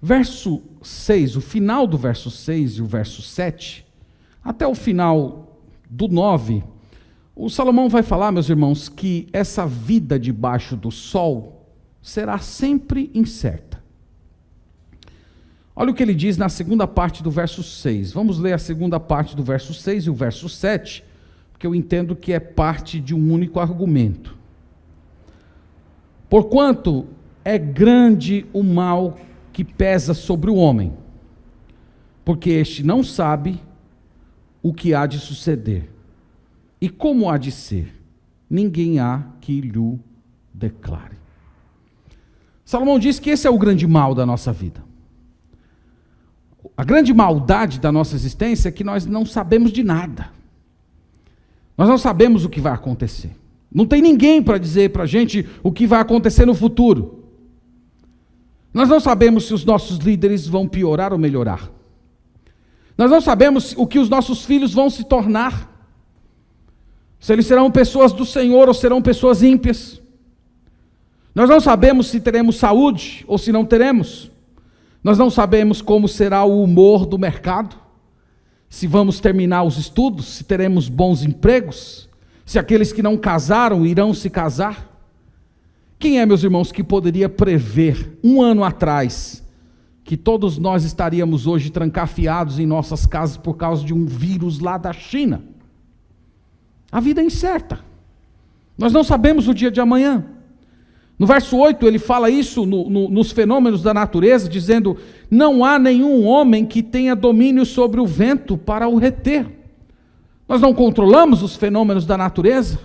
Verso 6, o final do verso 6 e o verso 7, até o final do 9, o Salomão vai falar, meus irmãos, que essa vida debaixo do sol será sempre incerta. Olha o que ele diz na segunda parte do verso 6. Vamos ler a segunda parte do verso 6 e o verso 7, porque eu entendo que é parte de um único argumento. Porquanto é grande o mal que pesa sobre o homem, porque este não sabe o que há de suceder, e como há de ser, ninguém há que lhe declare. Salomão diz que esse é o grande mal da nossa vida. A grande maldade da nossa existência é que nós não sabemos de nada. Nós não sabemos o que vai acontecer. Não tem ninguém para dizer para a gente o que vai acontecer no futuro. Nós não sabemos se os nossos líderes vão piorar ou melhorar. Nós não sabemos o que os nossos filhos vão se tornar. Se eles serão pessoas do Senhor ou serão pessoas ímpias. Nós não sabemos se teremos saúde ou se não teremos. Nós não sabemos como será o humor do mercado. Se vamos terminar os estudos, se teremos bons empregos, se aqueles que não casaram irão se casar. Quem é, meus irmãos, que poderia prever um ano atrás que todos nós estaríamos hoje trancafiados em nossas casas por causa de um vírus lá da China? A vida é incerta. Nós não sabemos o dia de amanhã. No verso 8 ele fala isso nos fenômenos da natureza, dizendo: não há nenhum homem que tenha domínio sobre o vento para o reter. Nós não controlamos os fenômenos da natureza.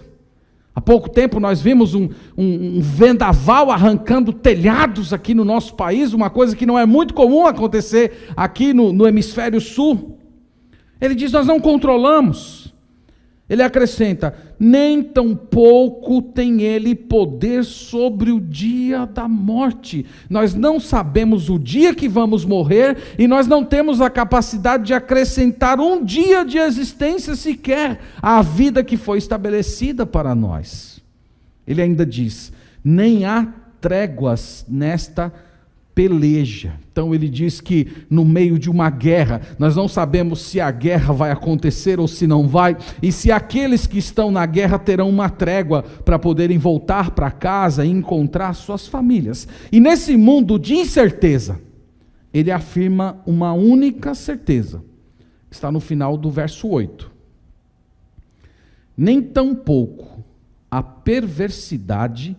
Há pouco tempo nós vimos um vendaval arrancando telhados aqui no nosso país, uma coisa que não é muito comum acontecer aqui no hemisfério sul. Ele diz: nós não controlamos. Ele acrescenta: nem tampouco tem ele poder sobre o dia da morte. Nós não sabemos o dia que vamos morrer e nós não temos a capacidade de acrescentar um dia de existência sequer à vida que foi estabelecida para nós. Ele ainda diz: nem há tréguas nesta peleja. Então ele diz que no meio de uma guerra, nós não sabemos se a guerra vai acontecer ou se não vai, e se aqueles que estão na guerra terão uma trégua para poderem voltar para casa e encontrar suas famílias. E nesse mundo de incerteza, ele afirma uma única certeza, está no final do verso 8. Nem tampouco a perversidade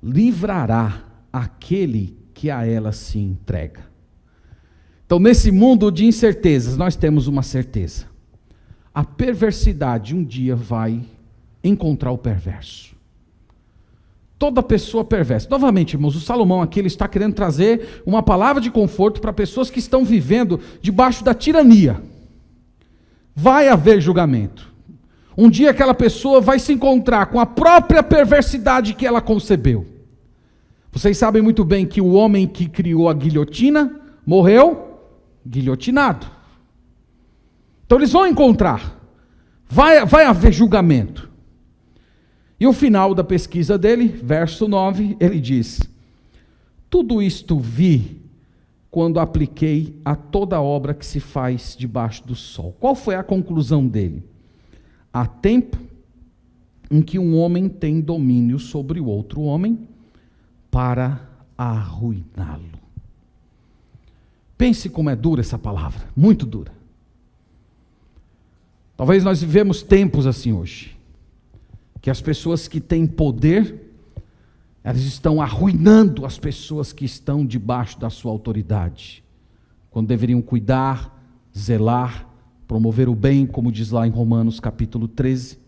livrará aquele que a ela se entrega. Então, nesse mundo de incertezas, nós temos uma certeza: a perversidade um dia vai encontrar o perverso. Toda pessoa perversa. Novamente, irmãos, o Salomão aqui ele está querendo trazer uma palavra de conforto para pessoas que estão vivendo debaixo da tirania. Vai haver julgamento. Um dia aquela pessoa vai se encontrar com a própria perversidade que ela concebeu. Vocês sabem muito bem que o homem que criou a guilhotina morreu guilhotinado. Então eles vão encontrar, vai haver julgamento. E o final da pesquisa dele, verso 9, ele diz: tudo isto vi quando apliquei a toda obra que se faz debaixo do sol. Qual foi a conclusão dele? Há tempo em que um homem tem domínio sobre o outro homem, para arruiná-lo. Pense como é dura essa palavra, muito dura. Talvez nós vivemos tempos assim hoje, que as pessoas que têm poder, elas estão arruinando as pessoas que estão debaixo da sua autoridade, quando deveriam cuidar, zelar, promover o bem, como diz lá em Romanos capítulo 13,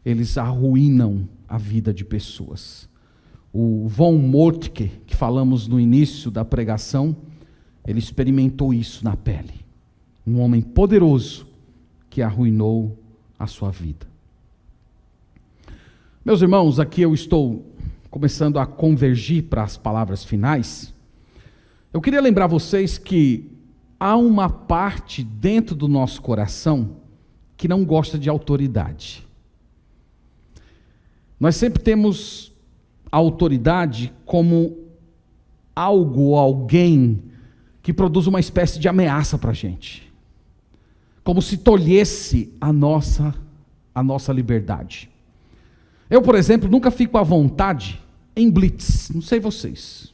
eles arruinam a vida de pessoas. O von Moltke, que falamos no início da pregação, ele experimentou isso na pele. Um homem poderoso que arruinou a sua vida. Meus irmãos, aqui eu estou começando a convergir para as palavras finais. Eu queria lembrar vocês que há uma parte dentro do nosso coração que não gosta de autoridade. Nós sempre temos a autoridade como algo ou alguém que produz uma espécie de ameaça para a gente, como se tolhesse a nossa liberdade. Eu, por exemplo, nunca fico à vontade em blitz, não sei vocês,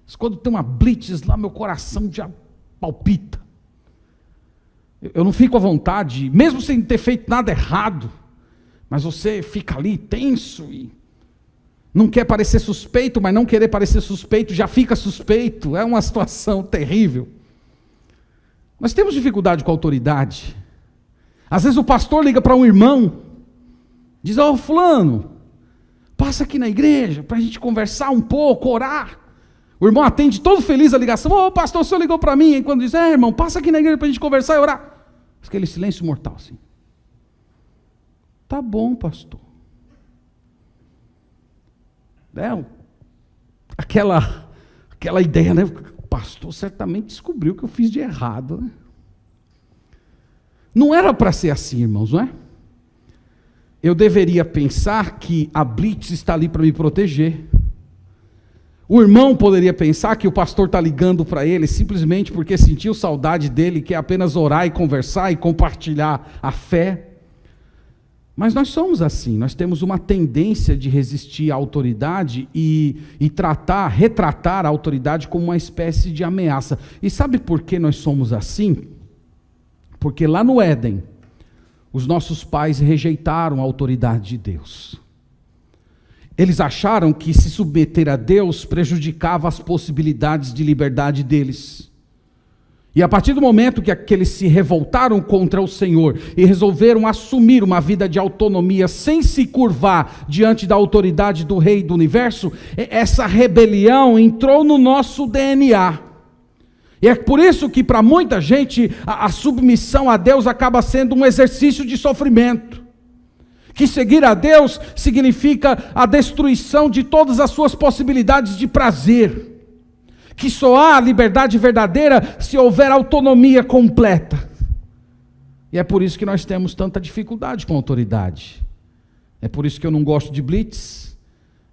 mas quando tem uma blitz lá, meu coração já palpita. Eu não fico à vontade, mesmo sem ter feito nada errado, mas você fica ali tenso e não quer parecer suspeito, mas não querer parecer suspeito já fica suspeito. É uma situação terrível. Nós temos dificuldade com a autoridade. Às vezes o pastor liga para um irmão, diz: ó, fulano, passa aqui na igreja para a gente conversar um pouco, orar. O irmão atende todo feliz a ligação: ô pastor, o senhor ligou para mim. E quando diz: irmão, passa aqui na igreja para a gente conversar e orar. Aquele silêncio mortal assim. Tá bom, pastor. Aquela ideia, né? O pastor certamente descobriu o que eu fiz de errado, né? Não era para ser assim, irmãos, não é? Eu deveria pensar que a blitz está ali para me proteger. O irmão poderia pensar que o pastor está ligando para ele simplesmente porque sentiu saudade dele, quer apenas orar e conversar e compartilhar a fé. Mas nós somos assim, nós temos uma tendência de resistir à autoridade e retratar a autoridade como uma espécie de ameaça. E sabe por que nós somos assim? Porque lá no Éden, os nossos pais rejeitaram a autoridade de Deus. Eles acharam que se submeter a Deus prejudicava as possibilidades de liberdade deles. E a partir do momento que eles se revoltaram contra o Senhor e resolveram assumir uma vida de autonomia sem se curvar diante da autoridade do Rei do Universo, essa rebelião entrou no nosso DNA. E é por isso que para muita gente a submissão a Deus acaba sendo um exercício de sofrimento. Que seguir a Deus significa a destruição de todas as suas possibilidades de prazer. Que só há liberdade verdadeira se houver autonomia completa. E é por isso que nós temos tanta dificuldade com a autoridade. É por isso que eu não gosto de blitz.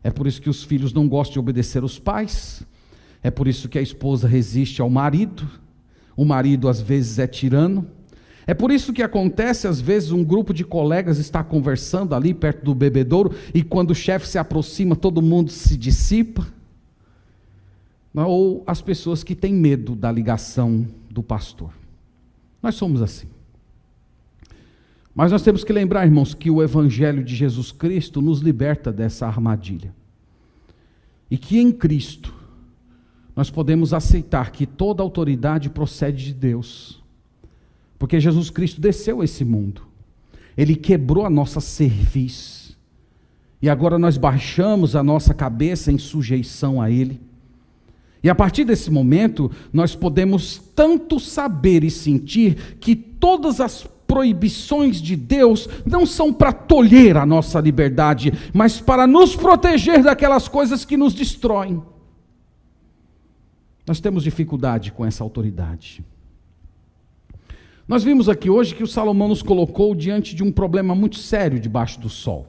É por isso que os filhos não gostam de obedecer os pais. É por isso que a esposa resiste ao marido. O marido às vezes é tirano. É por isso que acontece, às vezes, um grupo de colegas está conversando ali perto do bebedouro e quando o chefe se aproxima, todo mundo se dissipa. Ou as pessoas que têm medo da ligação do pastor. Nós somos assim. Mas nós temos que lembrar, irmãos, que o Evangelho de Jesus Cristo nos liberta dessa armadilha. E que em Cristo nós podemos aceitar que toda autoridade procede de Deus. Porque Jesus Cristo desceu a esse mundo. Ele quebrou a nossa cerviz. E agora nós baixamos a nossa cabeça em sujeição a Ele. E a partir desse momento, nós podemos tanto saber e sentir que todas as proibições de Deus não são para tolher a nossa liberdade, mas para nos proteger daquelas coisas que nos destroem. Nós temos dificuldade com essa autoridade. Nós vimos aqui hoje que o Salomão nos colocou diante de um problema muito sério debaixo do sol.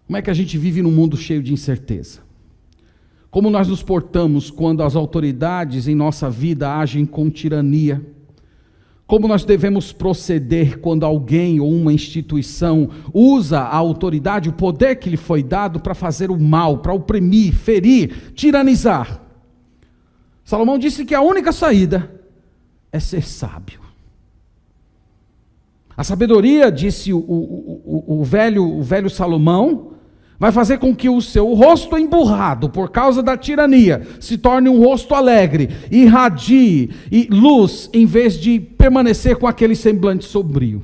Como é que a gente vive num mundo cheio de incerteza? Como nós nos portamos quando as autoridades em nossa vida agem com tirania? Como nós devemos proceder quando alguém ou uma instituição usa a autoridade, o poder que lhe foi dado para fazer o mal, para oprimir, ferir, tiranizar? Salomão disse que a única saída é ser sábio. A sabedoria, disse o velho Salomão, vai fazer com que o seu rosto emburrado por causa da tirania se torne um rosto alegre, irradie e luz, em vez de permanecer com aquele semblante sombrio.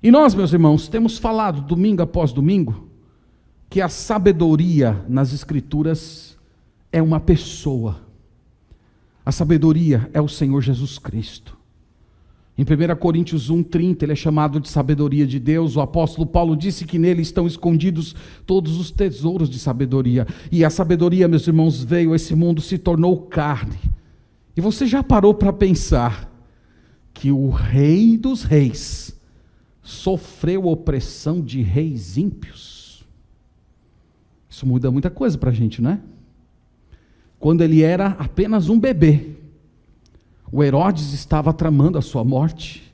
E nós, meus irmãos, temos falado domingo após domingo que a sabedoria nas Escrituras é uma pessoa. A sabedoria é o Senhor Jesus Cristo. Em 1 Coríntios 1,30, ele é chamado de sabedoria de Deus. O apóstolo Paulo disse que nele estão escondidos todos os tesouros de sabedoria. E a sabedoria, meus irmãos, veio a esse mundo, se tornou carne. E você já parou para pensar que o Rei dos Reis sofreu opressão de reis ímpios? Isso muda muita coisa para a gente, não é? quando ele era apenas um bebê, o Herodes estava tramando a sua morte.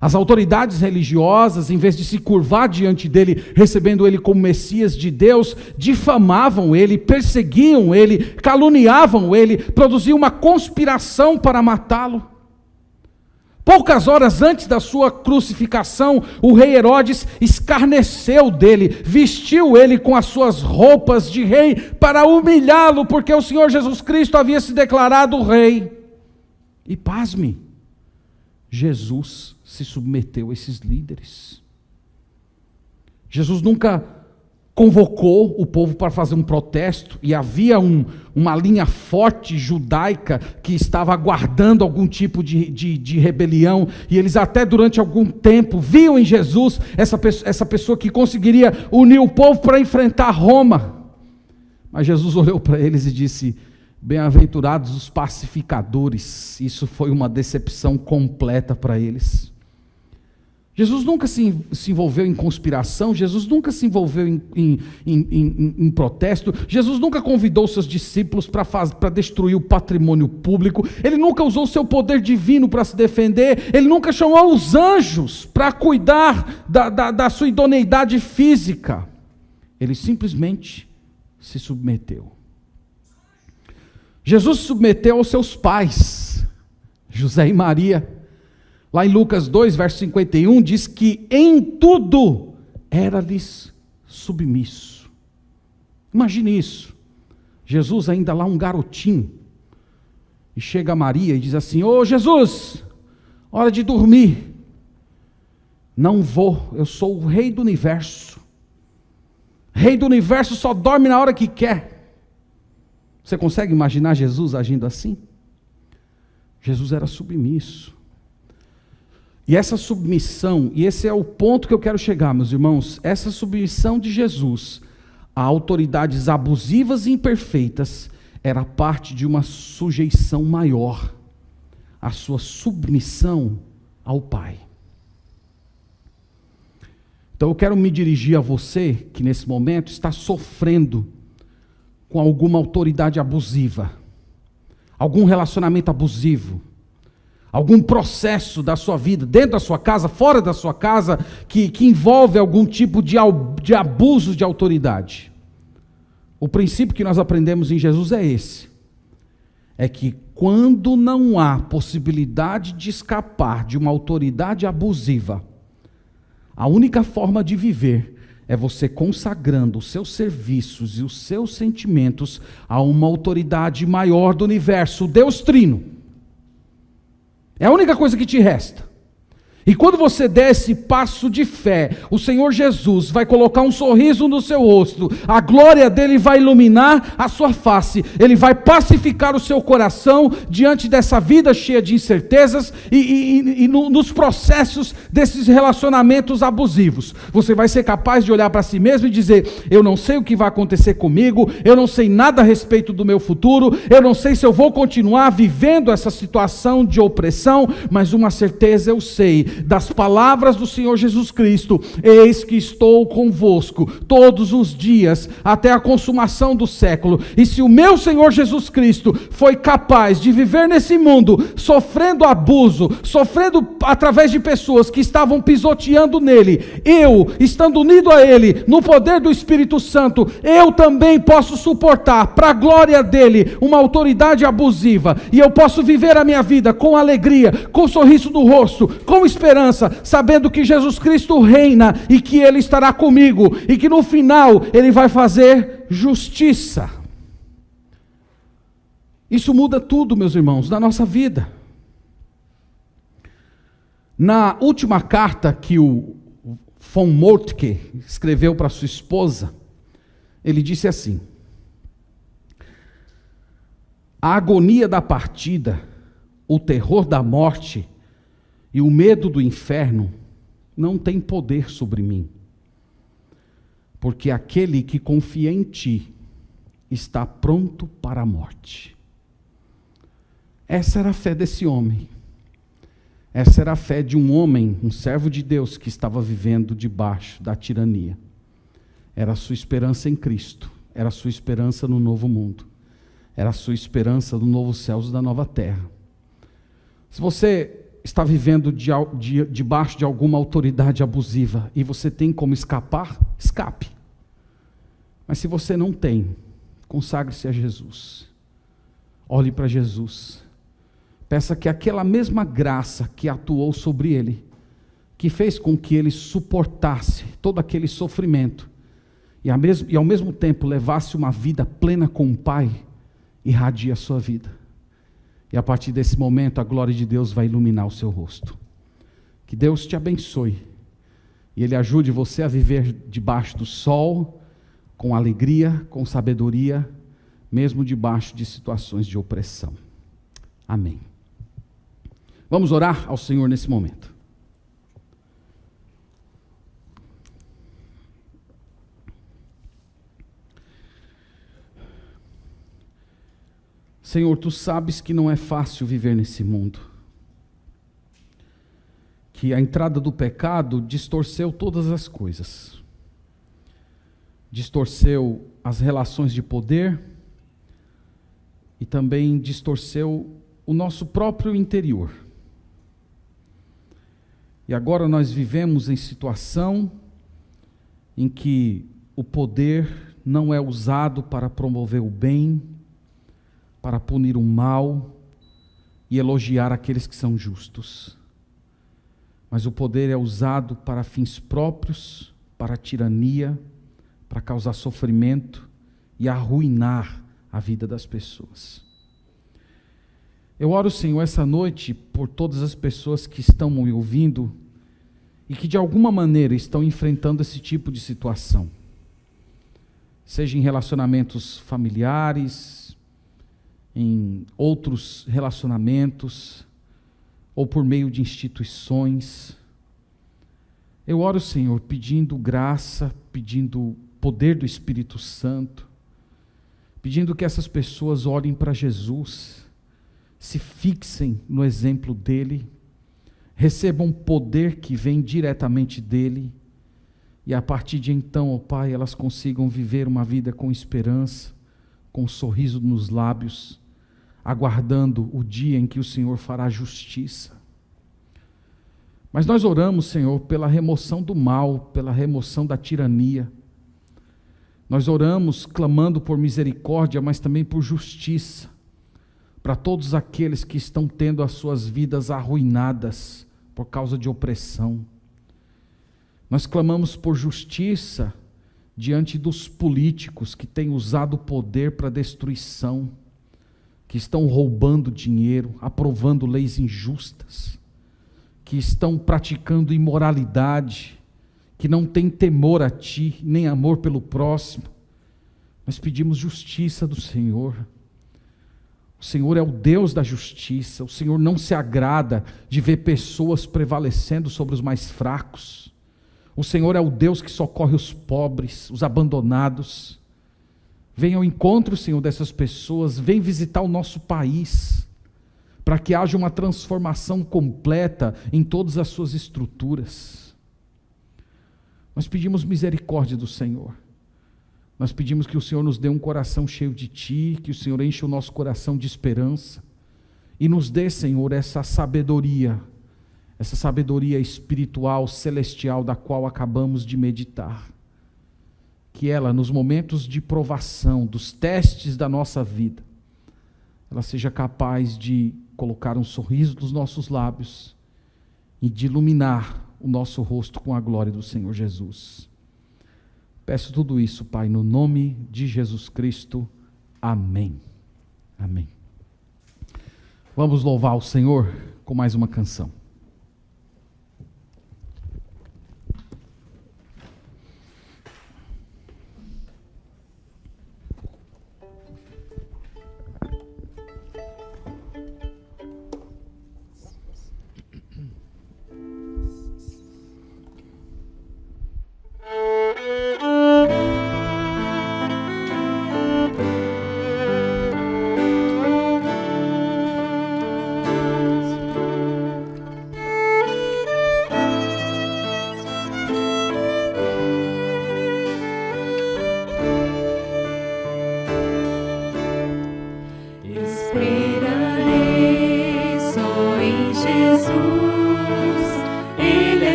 As autoridades religiosas, em vez de se curvar diante dele, recebendo ele como Messias de Deus, difamavam ele, perseguiam ele, caluniavam ele, produziam uma conspiração para matá-lo. Poucas horas antes da sua crucificação, o rei Herodes escarneceu dele, vestiu ele com as suas roupas de rei para humilhá-lo, porque o Senhor Jesus Cristo havia se declarado rei. E pasme, Jesus se submeteu a esses líderes. Jesus nunca convocou o povo para fazer um protesto, e havia uma linha forte judaica que estava aguardando algum tipo de rebelião, e eles até durante algum tempo viam em Jesus essa pessoa que conseguiria unir o povo para enfrentar Roma. Mas Jesus olhou para eles e disse: bem-aventurados os pacificadores. Isso foi uma decepção completa para eles. Jesus nunca se envolveu em conspiração, Jesus nunca se envolveu em protesto, Jesus nunca convidou seus discípulos para destruir o patrimônio público, ele nunca usou seu poder divino para se defender, ele nunca chamou os anjos para cuidar da sua idoneidade física, ele simplesmente se submeteu. Jesus se submeteu aos seus pais, José e Maria. Lá em Lucas 2, verso 51, diz que em tudo era-lhes submisso. Imagine isso. Jesus ainda lá um garotinho, e chega a Maria e diz assim: ô Jesus, hora de dormir. Não vou, eu sou o rei do universo. Rei do universo só dorme na hora que quer. Você consegue imaginar Jesus agindo assim? Jesus era submisso. E essa submissão, e esse é o ponto que eu quero chegar, meus irmãos, essa submissão de Jesus a autoridades abusivas e imperfeitas era parte de uma sujeição maior, a sua submissão ao Pai. Então eu quero me dirigir a você que nesse momento está sofrendo com alguma autoridade abusiva, algum relacionamento abusivo, algum processo da sua vida, dentro da sua casa, fora da sua casa, que envolve algum tipo de abuso de autoridade. O princípio que nós aprendemos em Jesus é esse: é que quando não há possibilidade de escapar de uma autoridade abusiva, a única forma de viver é você consagrando os seus serviços e os seus sentimentos a uma autoridade maior do universo, o Deus Trino. É a única coisa que te resta. E quando você der esse passo de fé, o Senhor Jesus vai colocar um sorriso no seu rosto, a glória dele vai iluminar a sua face, ele vai pacificar o seu coração diante dessa vida cheia de incertezas e nos processos desses relacionamentos abusivos. Você vai ser capaz de olhar para si mesmo e dizer: eu não sei o que vai acontecer comigo, eu não sei nada a respeito do meu futuro, eu não sei se eu vou continuar vivendo essa situação de opressão, mas uma certeza eu sei, das palavras do Senhor Jesus Cristo: eis que estou convosco todos os dias até a consumação do século. E se o meu Senhor Jesus Cristo foi capaz de viver nesse mundo sofrendo abuso, sofrendo através de pessoas que estavam pisoteando nele, eu, estando unido a ele no poder do Espírito Santo, eu também posso suportar para a glória dele uma autoridade abusiva, e eu posso viver a minha vida com alegria, com sorriso no rosto, com esperança, sabendo que Jesus Cristo reina e que ele estará comigo e que no final ele vai fazer justiça. Isso muda tudo, meus irmãos, na nossa vida. Na última carta que o von Moltke escreveu para sua esposa, ele disse assim: a agonia da partida, o terror da morte e o medo do inferno não tem poder sobre mim, porque aquele que confia em ti está pronto para a morte. Essa era a fé desse homem. Essa era a fé de um homem, um servo de Deus que estava vivendo debaixo da tirania. Era a sua esperança em Cristo, era a sua esperança no novo mundo. era a sua esperança do novo céus e da nova terra. Se você está vivendo debaixo de alguma autoridade abusiva e você tem como escapar, escape. Mas se você não tem, consagre-se a Jesus. Olhe para Jesus. Peça que aquela mesma graça que atuou sobre ele, que fez com que ele suportasse todo aquele sofrimento e ao mesmo tempo levasse uma vida plena com o Pai, irradie a sua vida. E a partir desse momento a glória de Deus vai iluminar o seu rosto. Que Deus te abençoe e Ele ajude você a viver debaixo do sol, com alegria, com sabedoria, mesmo debaixo de situações de opressão. Amém. Vamos orar ao Senhor nesse momento. Senhor, Tu sabes que não é fácil viver nesse mundo, que a entrada do pecado distorceu todas as coisas, distorceu as relações de poder e também distorceu o nosso próprio interior. E agora nós vivemos em situação em que o poder não é usado para promover o bem, para punir o mal e elogiar aqueles que são justos. Mas o poder é usado para fins próprios, para tirania, para causar sofrimento e arruinar a vida das pessoas. Eu oro, Senhor, essa noite por todas as pessoas que estão me ouvindo e que de alguma maneira estão enfrentando esse tipo de situação. Seja em relacionamentos familiares, em outros relacionamentos, ou por meio de instituições. Eu oro, Senhor, pedindo graça, pedindo poder do Espírito Santo, pedindo que essas pessoas olhem para Jesus, se fixem no exemplo dele, recebam poder que vem diretamente dele, e a partir de então, ó Pai, elas consigam viver uma vida com esperança, com um sorriso nos lábios, aguardando o dia em que o Senhor fará justiça. Mas nós oramos, Senhor, pela remoção do mal, pela remoção da tirania. Nós oramos clamando por misericórdia, mas também por justiça, para todos aqueles que estão tendo as suas vidas arruinadas por causa de opressão. Nós clamamos por justiça diante dos políticos que têm usado o poder para destruição, que estão roubando dinheiro, aprovando leis injustas, que estão praticando imoralidade, que não têm temor a Ti, nem amor pelo próximo. Nós pedimos justiça do Senhor. O Senhor é o Deus da justiça. O Senhor não se agrada de ver pessoas prevalecendo sobre os mais fracos. O Senhor é o Deus que socorre os pobres, os abandonados. Venha ao encontro, Senhor, dessas pessoas. Vem visitar o nosso país, para que haja uma transformação completa em todas as suas estruturas. Nós pedimos misericórdia do Senhor. Nós pedimos que o Senhor nos dê um coração cheio de Ti, que o Senhor enche o nosso coração de esperança, e nos dê, Senhor, essa sabedoria espiritual, celestial, da qual acabamos de meditar. Que ela, nos momentos de provação, dos testes da nossa vida, ela seja capaz de colocar um sorriso nos nossos lábios e de iluminar o nosso rosto com a glória do Senhor Jesus. Peço tudo isso, Pai, no nome de Jesus Cristo. Amém. Amém. Vamos louvar o Senhor com mais uma canção.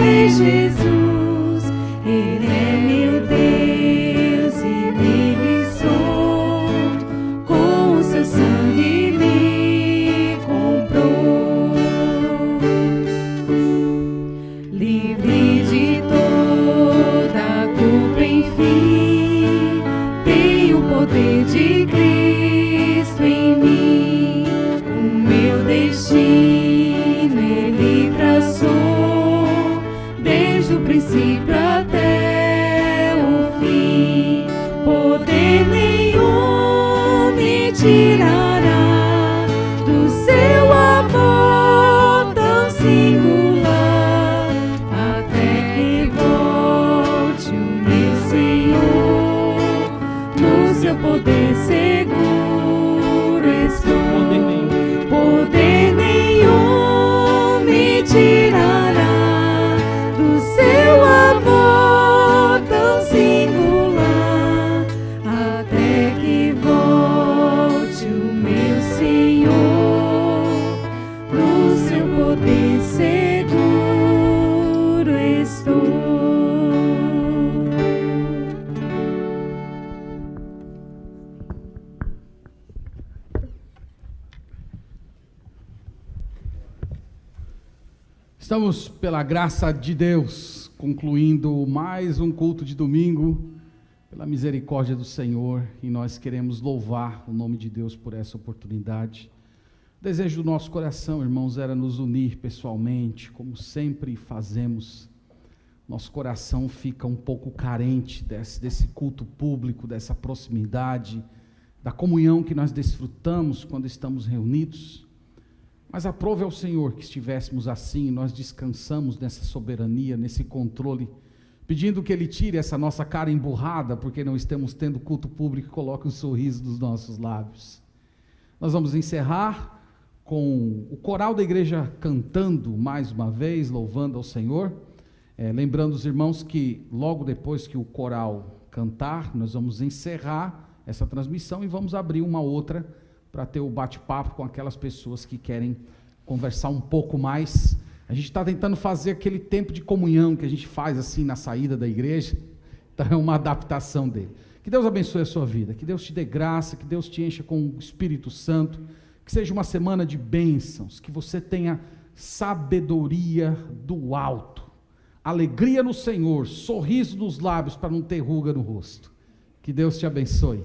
Ele, Jesus, Ele é meu Deus e me livrou, com o seu sangue me comprou. Livre de toda a culpa, enfim, tenho o poder de Cristo em mim. O meu destino Ele traçou, desde o princípio até o fim. Poder nenhum me tirará do seu amor tão singular, até que volte o meu Senhor, no seu poder seguro estou. Poder nenhum me tirará do seu amor tão singular, até que volte o meu Senhor, no seu poder seguro estou. Estamos, pela graça de Deus, concluindo mais um culto de domingo, pela misericórdia do Senhor, e nós queremos louvar o nome de Deus por essa oportunidade. O desejo do nosso coração, irmãos, era nos unir pessoalmente, como sempre fazemos. Nosso coração fica um pouco carente desse culto público, dessa proximidade, da comunhão que nós desfrutamos quando estamos reunidos. Mas aprove ao Senhor que estivéssemos assim, nós descansamos nessa soberania, nesse controle, pedindo que Ele tire essa nossa cara emburrada, porque não estamos tendo culto público, e coloque um sorriso nos nossos lábios. Nós vamos encerrar com o coral da igreja cantando mais uma vez, louvando ao Senhor, lembrando os irmãos que logo depois que o coral cantar, nós vamos encerrar essa transmissão e vamos abrir uma outra para ter o bate-papo com aquelas pessoas que querem conversar um pouco mais. A gente está tentando fazer aquele tempo de comunhão que a gente faz assim na saída da igreja, então é uma adaptação dele. Que Deus abençoe a sua vida, que Deus te dê graça, que Deus te encha com o Espírito Santo, que seja uma semana de bênçãos, que você tenha sabedoria do alto, alegria no Senhor, sorriso nos lábios para não ter ruga no rosto. Que Deus te abençoe.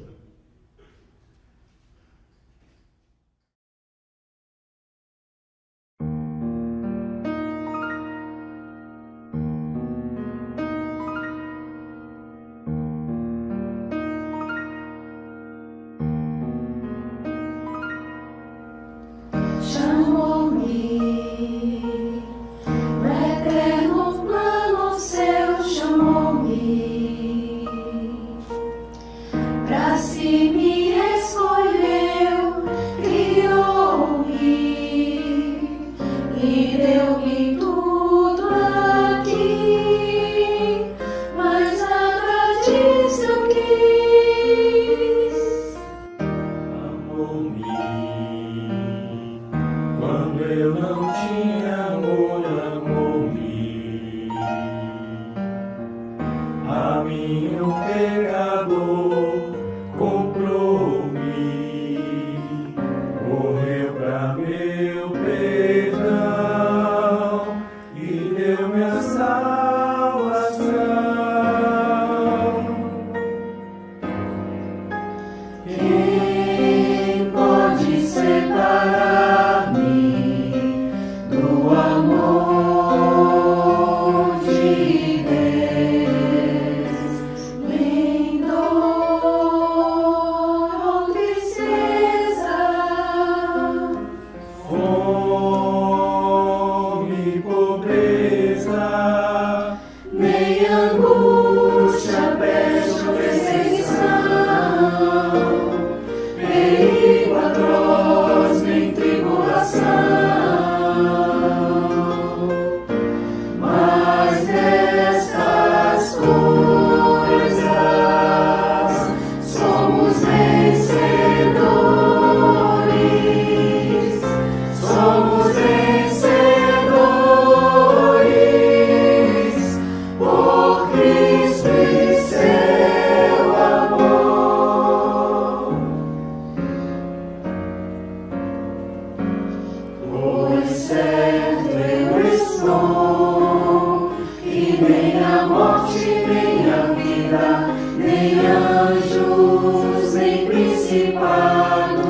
Pobreza a morte, nem a vida, nem anjos, nem principados,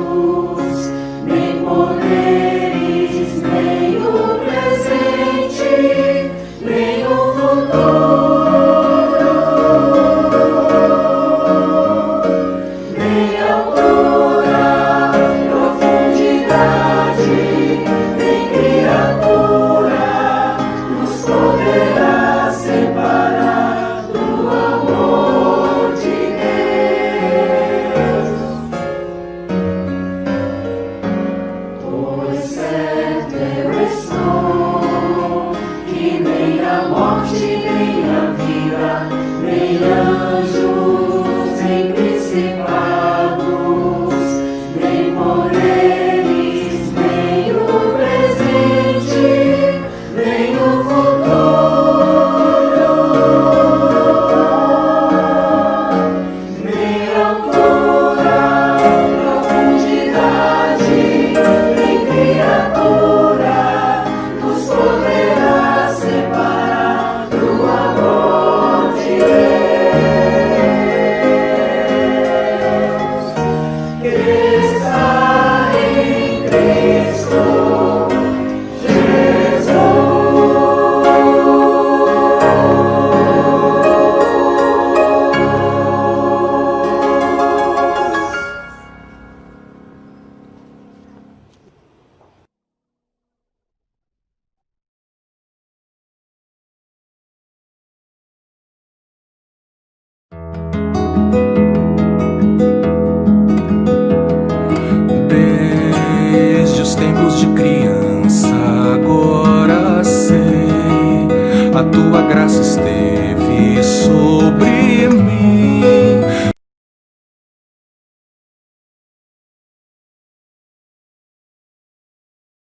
nem poderes, nem o presente, nem o futuro.